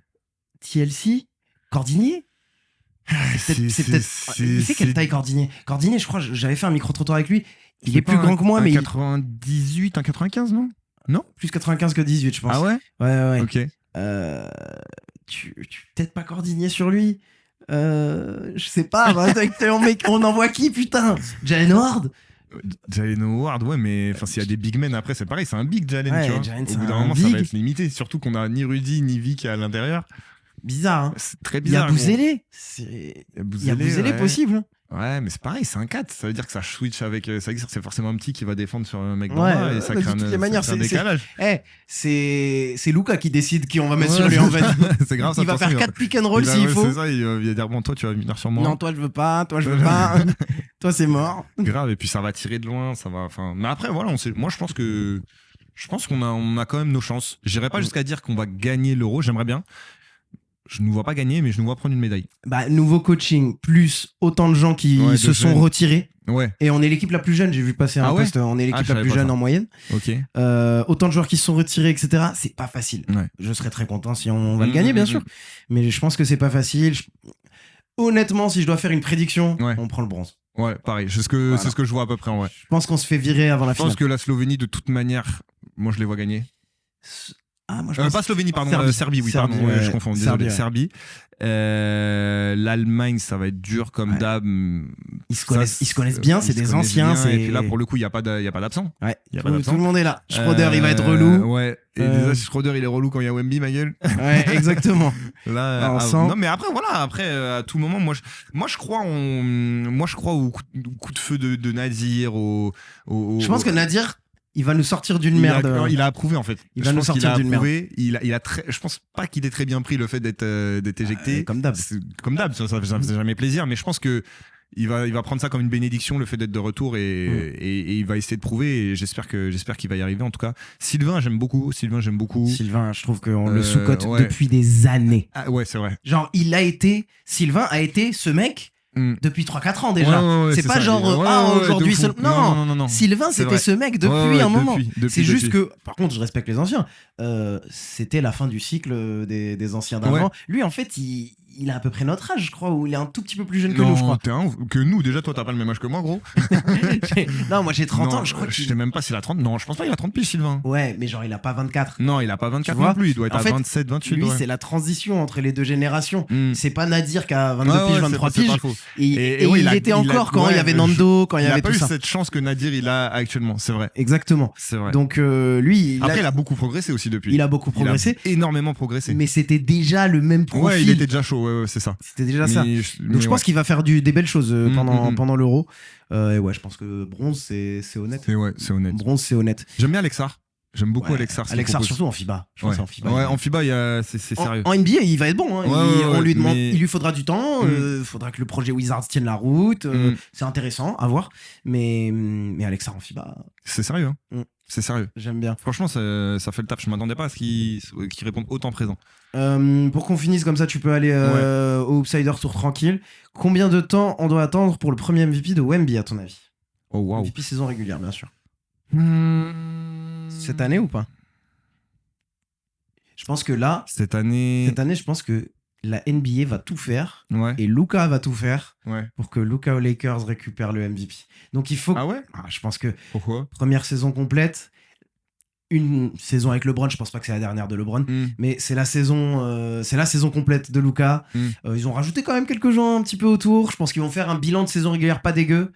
TLC, Cordinier. C'est peut-être. Il fait quelle taille Cordinier? Cordinier, je crois, j'avais fait un micro-trottoir avec lui. Il est plus grand que moi, mais. 98, un 95, non? Non? Plus 95 que 18, je pense. Ah ouais? Ouais. Ok. Tu peut-être pas Cordinier sur lui? Je sais pas. On envoie qui, putain? Jalen Howard? Jalen Howard, ouais, mais s'il y a des big men après, c'est pareil, c'est un big Jalen, tu vois. Jalen, au bout d'un moment, ça va être limité. Surtout qu'on a ni Rudy ni Vic à l'intérieur. Bizarre, hein. C'est très bizarre. Il y a Bouzélé. Il y a Bouzélé possible. Ouais, mais c'est pareil, c'est un 4. Ça veut dire que ça switch avec. Ça veut dire que c'est forcément un petit qui va défendre sur un mec d'en bas et ça crée un décalage. C'est Luka qui décide qui on va mettre sur lui en fait. C'est grave, ça. Il va faire 4 pick and roll s'il faut. C'est ça, il va dire bon, toi tu vas venir sur moi. Non, toi je veux pas. Toi c'est mort. Grave, et puis ça va tirer de loin. Ça va. Mais après, voilà, moi je pense qu'on a quand même nos chances. J'irai pas jusqu'à dire qu'on va gagner l'Euro, j'aimerais bien. Je ne nous vois pas gagner, mais je nous vois prendre une médaille. Nouveau coaching, plus autant de gens qui se sont retirés. Ouais. Et on est l'équipe la plus jeune, j'ai vu passer un post, on est l'équipe la plus jeune en moyenne. Ok. Autant de joueurs qui se sont retirés, etc. C'est pas facile. Ouais. Je serais très content si on va le gagner, bien sûr. Mais je pense que c'est pas facile. Honnêtement, si je dois faire une prédiction, on prend le bronze. Ouais, pareil. C'est ce que je vois à peu près en vrai. Je pense qu'on se fait virer avant la finale. Je pense que la Slovénie, de toute manière, moi je les vois gagner. Moi, je pense... pas Slovénie, pardon. Serbie, oui, Serbie, pardon. Je confonds, désolé. Serbie. L'Allemagne, ça va être dur comme d'hab. Ils se connaissent bien, c'est des anciens. Et puis là, pour le coup, il n'y a pas d'absent. Ouais, tout le monde est là. Schroeder, il va être relou. Ouais. Et déjà, Schroeder, il est relou quand il y a Wemby, ma gueule. Ouais, exactement. Là, non, mais après, voilà. Après, à tout moment, moi, je crois au coup de feu de Nadir. Je pense que Nadir, il va nous sortir d'une merde. Il a approuvé en fait. Il va nous sortir d'une merde. Je pense pas qu'il ait très bien pris le fait d'être éjecté. Comme d'hab. Comme d'hab, ça fait jamais plaisir. Mais je pense que il va prendre ça comme une bénédiction, le fait d'être de retour, et il va essayer de prouver. Et j'espère qu'il va y arriver. En tout cas, Sylvain, j'aime beaucoup. Sylvain, je trouve qu'on le sous-cote depuis des années. Ah ouais, c'est vrai. Genre, Sylvain a été ce mec. Depuis 3-4 ans déjà. C'est pas ça. Genre aujourd'hui seul. Non. Sylvain, c'était ce mec depuis un moment. C'est juste que, par contre, je respecte les anciens. C'était la fin du cycle des anciens d'avant. Lui, en fait, il a à peu près notre âge, je crois, ou il est un tout petit peu plus jeune que nous, je crois. Que nous, déjà, toi, t'as pas le même âge que moi, gros. Non, moi j'ai 30 ans, je crois. Je sais même pas s'il a 30. Non, je pense pas qu'il a 30 piges, Sylvain. Ouais, mais genre, il a pas 24. Non, il a pas 24 non plus. Il doit être à 27, 28. Lui, c'est la transition entre les deux générations. C'est pas Nadir qui a 22 piges, 23 piges. Et il était encore quand il y avait Nando, quand il y avait tout ça. Il a pas eu cette chance que Nadir il a actuellement, c'est vrai. Exactement. C'est vrai. Donc lui, après il a beaucoup progressé aussi depuis. Il a beaucoup progressé. Il a énormément progressé. Mais c'était déjà le même profil. Ouais, il était déjà chaud, ouais, c'est ça. C'était déjà ça. Donc je pense qu'il va faire des belles choses pendant l'Euro. Et ouais, je pense que bronze c'est honnête. C'est honnête. Bronze c'est honnête. J'aime bien Alexar. J'aime beaucoup Alexar. Alexar surtout en FIBA. Je pense en FIBA. Ouais, en FIBA, c'est sérieux. En NBA, il va être bon. On lui demande, il lui faudra du temps. Il faudra que le projet Wizards tienne la route. C'est intéressant à voir. Mais Alexar en FIBA. C'est sérieux. C'est sérieux. J'aime bien. Franchement, ça fait le taf. Je m'attendais pas à ce qu'il réponde autant présent. Pour qu'on finisse comme ça, tu peux aller au Outsider Tour tranquille. Combien de temps on doit attendre pour le premier MVP de Wemby, à ton avis? Oh wow. MVP saison régulière, bien sûr. Cette année ou pas? Je pense que là, cette année, je pense que la NBA va tout faire et Luka va tout faire pour que Luka aux Lakers récupère le MVP. Donc il faut. Ah ouais? Je pense que. Pourquoi? Première saison complète. Une saison avec LeBron, je pense pas que c'est la dernière de LeBron, mais c'est la saison complète de Luka. Ils ont rajouté quand même quelques gens un petit peu autour. Je pense qu'ils vont faire un bilan de saison régulière pas dégueu.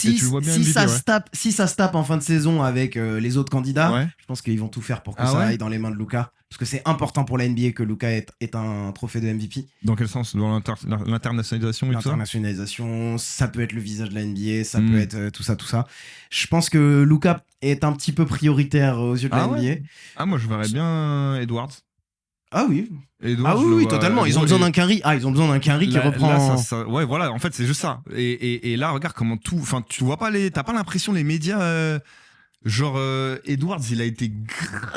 Et tu le vois bien MVP, ça ouais. si ça se tape en fin de saison avec les autres candidats, Ouais. je pense qu'ils vont tout faire pour que Ah ça ouais aille dans les mains de Luka. Parce que c'est important pour la NBA que Luka ait un trophée de MVP. Dans quel sens? Dans l'internationalisation et tout ça? L'internationalisation, ça peut être le visage de la NBA, ça Mm. peut être tout ça. Je pense que Luka est un petit peu prioritaire aux yeux de la Ah NBA. ouais. Ah, moi, je verrais bien Edwards. Ah oui. Edwards, Ah je le oui, vois- totalement. Ils ont gros, besoin et- d'un carry. Ah, ils ont besoin d'un carry qui Là- reprend. là, ouais, voilà, en fait, c'est juste ça. Et là, regarde comment tout. Enfin, tu vois pas t'as pas l'impression, les médias. Genre, Edwards, il a été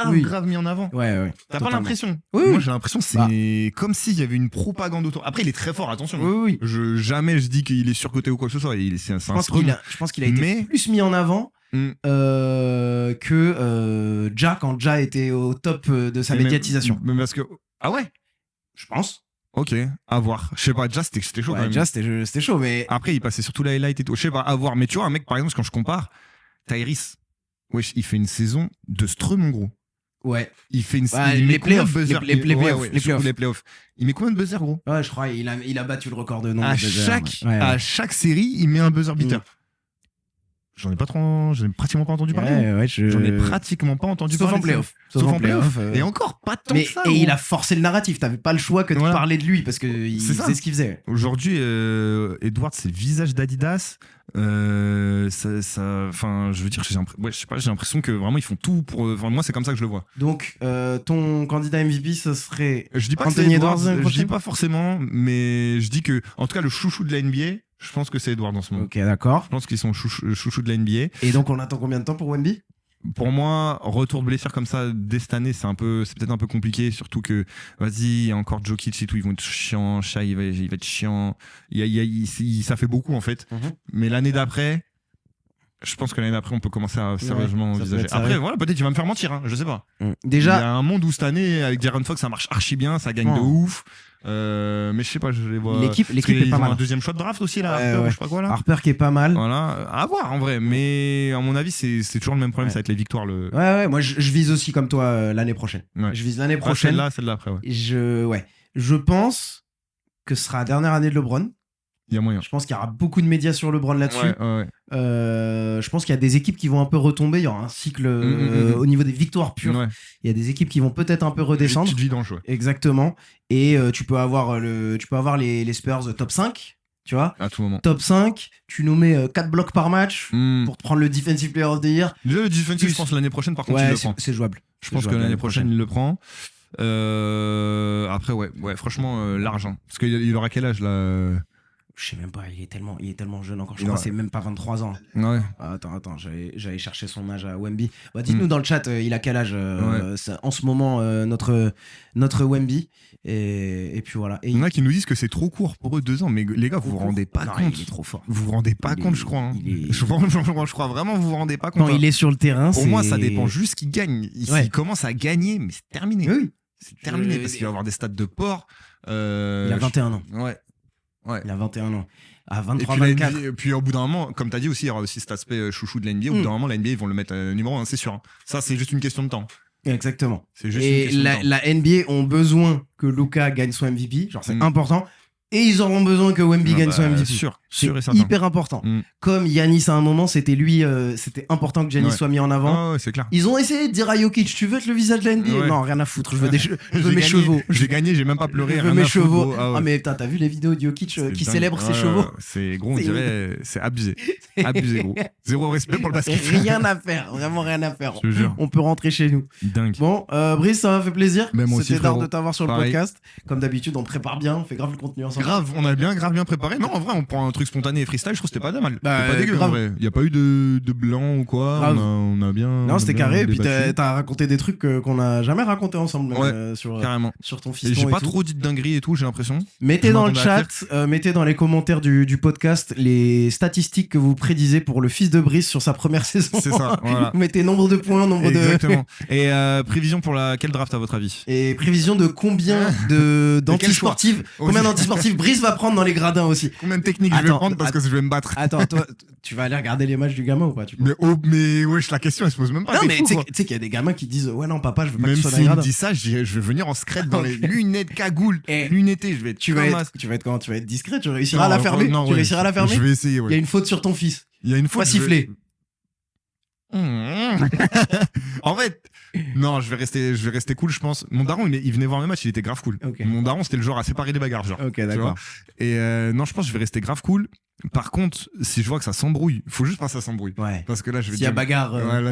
Oui. grave mis en avant. Ouais. T'as pas totalement. l'impression? Oui, Moi, oui. j'ai l'impression que c'est comme s'il y avait une propagande autour. Après, il est très fort, attention. Oui. Jamais je dis qu'il est surcoté ou quoi que ce soit. C'est un Je pense scrum. je pense qu'il a été Mais- plus mis en avant Mm. que Ja quand Ja était au top de sa Et même- médiatisation. même parce que. Ah ouais? Je pense. Ok, à voir. Je sais pas, déjà, c'était chaud quand Ouais, même. Ja, c'était chaud, mais. Après, il passait surtout la highlight et tout. Je sais pas, à voir. Mais tu vois, un mec, par exemple, quand je compare, Tyrese, wesh, il fait une saison de Strum, en gros. Ouais. Il fait une Ouais, il met les combien de playoffs, buzzers les playoffs, Ouais, les surtout playoffs. les playoffs. Il met combien de buzzers, gros? Ouais, je crois il a battu le record de nombre À de buzzers. chaque, Ouais. à chaque série, il met un buzzer beater. J'en ai pratiquement pas entendu parler. Ouais, J'en ai pratiquement pas entendu Sauf parler. en playoff. Sauf en playoff. playoff. Et encore pas tant Mais, que ça. et gros. il a forcé le narratif. T'avais pas le choix que de Voilà. parler de lui parce qu'il C'est ça. faisait ce qu'il faisait. Aujourd'hui, Edward, c'est le visage d'Adidas. Enfin, je veux dire, je sais pas, j'ai l'impression que vraiment ils font tout pour. Enfin, moi, c'est comme ça que je le vois. Donc, ton candidat MVP, ce serait. Je dis pas que Anthony c'est Edwards, Edwards, je prochaine dis pas forcément, mais je dis que, en tout cas, le chouchou de la NBA, je pense que c'est Edwards en ce moment. Ok, d'accord. Je pense qu'ils sont chouchou de la NBA. Et donc, on attend combien de temps pour Wemby? Pour moi, retour de blessure comme ça dès cette année, c'est peut-être un peu compliqué, surtout que, vas-y, il y a encore Jokic et tout, ils vont être chiants, Shai, il va être chiant. Ça fait beaucoup, en fait. Mhm. Mais l'année d'après, je pense que l'année d'après, on peut commencer à sérieusement ça peut envisager. être sérieux. Après, voilà, peut-être il va me faire mentir, hein, je sais pas. Il y Déjà, a un monde où cette année, avec De'Aaron Fox, ça marche archi bien, ça gagne de ouf. Mais je sais pas, je les vois. l'équipe Parce qu'ils est pas ont mal. un deuxième choix de draft aussi, là, Ouais, Harper, ouais. ou je sais pas quoi, là. Harper qui est pas mal. Voilà, à voir en vrai. Mais à mon avis, c'est toujours le même problème, Ouais. ça va être les victoires. Ouais, moi je vise aussi comme toi l'année prochaine. Ouais. Je vise l'année Ah, prochaine. celle-là après, ouais. Je pense que ce sera la dernière année de LeBron. Il y a moyen. Je pense qu'il y aura beaucoup de médias sur LeBron là-dessus. Ouais. Je pense qu'il y a des équipes qui vont un peu retomber. Il y aura un cycle au niveau des victoires pures. Ouais. Il y a des équipes qui vont peut-être un peu redescendre. Petite vidange, ouais. Exactement. Et tu peux avoir les Spurs top 5. Tu vois, À tout moment. top 5. Tu nous mets 4 blocs par match Hmm. pour te prendre le Defensive Player of the Year. Déjà, le defensive, je pense l'année prochaine, par contre, il Ouais, le prend. c'est jouable. Je pense que l'année prochaine, il le prend. Après, ouais, franchement, large. Hein. Parce qu'il aura quel âge là? Je sais même pas, il est tellement jeune encore. Je Il crois aura- que c'est même pas 23 ans. Ouais. Attends, j'allais chercher son âge à Wemby. Bah, dites-nous dans le chat, il a quel âge en ce moment, notre Wemby. Et puis voilà. Et Il y en a qui nous disent que c'est trop court pour eux, 2 ans. Mais les gars, vous vous rendez pas Non, compte. il est trop fort. Vous vous rendez pas Il compte, est- je crois. Hein. il est- Je crois vraiment, vous vous rendez pas compte. Quand hein. il est sur le terrain, Pour c'est- moi, ça dépend juste qu'il gagne. Ouais. Il commence à gagner, mais c'est terminé. Oui. C'est terminé Je- parce qu'il va avoir des stats de porc. Il a 21 ans. Ouais. Il a 21 ans. À Et 23-24. puis au bout d'un moment, comme tu as dit aussi, il y aura aussi cet aspect chouchou de la NBA. Au bout d'un moment, la NBA, ils vont le mettre numéro 1, c'est sûr. Hein. Ça, c'est juste une question de temps. Exactement. C'est juste une Et question de temps. la NBA ont besoin que Luka gagne son MVP. Genre, c'est Mm. important. Et ils auront besoin que Wemby gagne son MVP. Sûr C'est et certain. hyper important. Mm. Comme Yanis à un moment, c'était important que Giannis Ouais. soit mis en avant. Ah ouais, c'est clair. Ils ont essayé de dire à Jokic, tu veux être le visage de la NBA? Ouais. Non, rien à foutre. Je veux, je veux J'ai mes gagné, chevaux. J'ai gagné, j'ai même pas Je pleuré. veux rien mes à foutre, chevaux. gros. Ah ouais. Ah, mais putain, t'as vu les vidéos de Jokic C'est qui dingue. célèbre ses Ouais, chevaux? ouais, c'est gros, on C'est- dirait, c'est abusé. Abusé, gros. Zéro respect pour le basket. Rien à faire. Vraiment rien à faire. Je te jure. On peut rentrer chez nous. Dingue. Bon, Brice, ça m'a fait plaisir. Ben, moi aussi, C'était d'art frérot. de t'avoir sur le Pareil. podcast. Comme d'habitude, on prépare bien. On fait grave le contenu ensemble. Grave, on a grave bien préparé. Non, en vrai, on prend un truc spontané et freestyle, je trouve que c'était pas mal. Bah, C'était pas dégueu, grave. en vrai. Il y a pas eu de blanc ou quoi. Grave. On a bien. Non, c'était on a bien carré. Et puis débattu. t'as raconté des trucs qu'on n'a jamais raconté ensemble même, Ouais, sur Carrément. ton Et fiston. j'ai et pas tout. trop dit de dinguerie et tout, j'ai l'impression. Mettez Je dans le m'attendais chat, à mettez dans les commentaires du podcast les statistiques que vous prédisez pour le fils de Brice sur sa première saison. C'est ça, voilà. Mettez nombre de points, nombre de. Exactement. Et prévision pour quelle draft à votre avis? Et prévision de combien d'antisportifs, choix combien aussi. d'antisportifs Brice va prendre dans les gradins aussi. Combien de techniques je vais Attends, prendre parce que je vais me battre? Attends, toi, tu vas aller regarder les matchs du gamin ou pas tu penses Mais wesh, la question elle se pose même pas. Non, t'es mais fou, tu quoi. sais qu'il y a des gamins qui disent ouais non papa je veux pas que Même tu sois dans s'il les me gradins. dit ça, je vais venir en secret dans les lunettes, cagoule, Et lunettes, je vais être tu vas comme être comment? Tu vas être discret, tu réussiras Non, à la fermer. non, tu ouais, réussiras à la fermer. Je vais essayer, Il y a ouais. une faute sur ton fils. Il y a une fois Pas que je vais- siffler. En fait, non, je vais rester cool, je pense. Mon daron, il venait voir mes matchs, il était grave cool. Ok. Mon daron, c'était le genre à séparer les bagarres, genre. Ok, tu d'accord. vois. Et non, je pense que je vais rester grave cool. Par contre, si je vois que ça s'embrouille, faut juste pas que ça s'embrouille. Ouais. Parce que là, je vais S'il y a dire- bagarre. Ouais, là,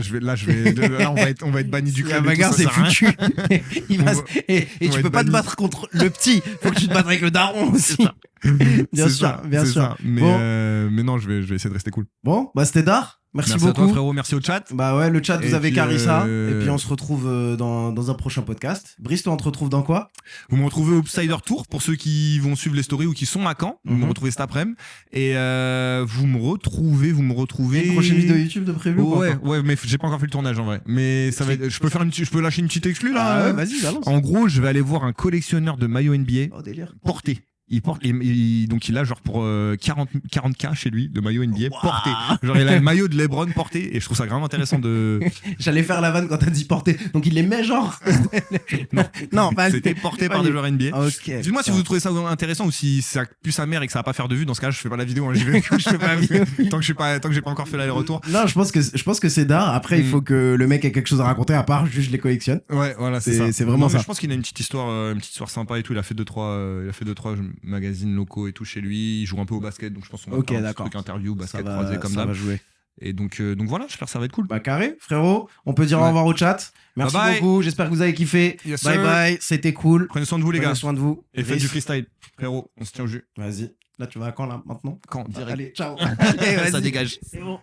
on va être banni du S'il y a club. et tout, bagarre, ça c'est sert à rien. foutu. Il va On se- va- Et on tu va peux être pas te banni. battre contre le petit. Faut que tu te battes avec le daron aussi. Bien C'est sûr, ça, bien c'est sûr. ça. Mais, Bon. mais non, je vais essayer de rester cool. Bon, bah c'était Dar. Merci à beaucoup. toi, frérot. Merci au chat. Bah ouais, le chat, vous Et avez puis, carré ça. Et puis on se retrouve dans un prochain podcast. Brice, toi, on te retrouve dans quoi? Vous me retrouvez au Upsider Tour pour ceux qui vont suivre les stories ou qui sont à Caen. Vous me Mhm. retrouvez cet après-midi. Et vous me retrouvez. Une prochaine vidéo YouTube de prévu ou pas Ouais, encore ouais, mais j'ai pas encore fait le tournage en vrai. Mais ça va être, je peux lâcher une petite exclue là. Ah ouais, vas-y, balance. En gros, je vais aller voir un collectionneur de maillots NBA Oh, délire. portés. Donc il a genre pour 40K chez lui de maillots NBA Waouh. portés. Genre il a le maillot de LeBron porté et je trouve ça grave intéressant de. J'allais faire la vanne quand t'as dit porter. Donc il les met genre. Non, pas C'était porté par des joueurs NBA. Ok. Dites-moi si vous trouvez ça intéressant ou si ça pue sa mère et que ça va pas faire de vue. Dans ce cas, je fais pas la vidéo. Hein, je fais pas la vidéo tant que j'ai pas encore fait l'aller-retour. Non, je pense que c'est d'art. Après, il faut que le mec ait quelque chose à raconter à part juste je les collectionne. Ouais, voilà, c'est C'est- ça. c'est vraiment Non, mais ça. Je pense qu'il a une petite histoire sympa et tout. Il a fait deux trois magazines locaux et tout chez lui. Il joue un peu au basket, donc je pense qu'on va Ok, faire un petit d'accord. truc interview, Ça basket croisé comme ça d'hab. va jouer. Et donc voilà, j'espère que ça va être cool. Bah carré, frérot. On peut dire au Ouais. revoir au chat. Merci Bye bye. beaucoup. J'espère que vous avez kiffé. Yes, Bye sir. bye. C'était cool. Prenez soin de vous les Prenez gars. soin de vous. Et faites Brice. du freestyle, frérot. On se tient au jus. Vas-y. Là, tu vas à quand là maintenant Quand direct. Allez, ciao. Ça dégage. C'est bon.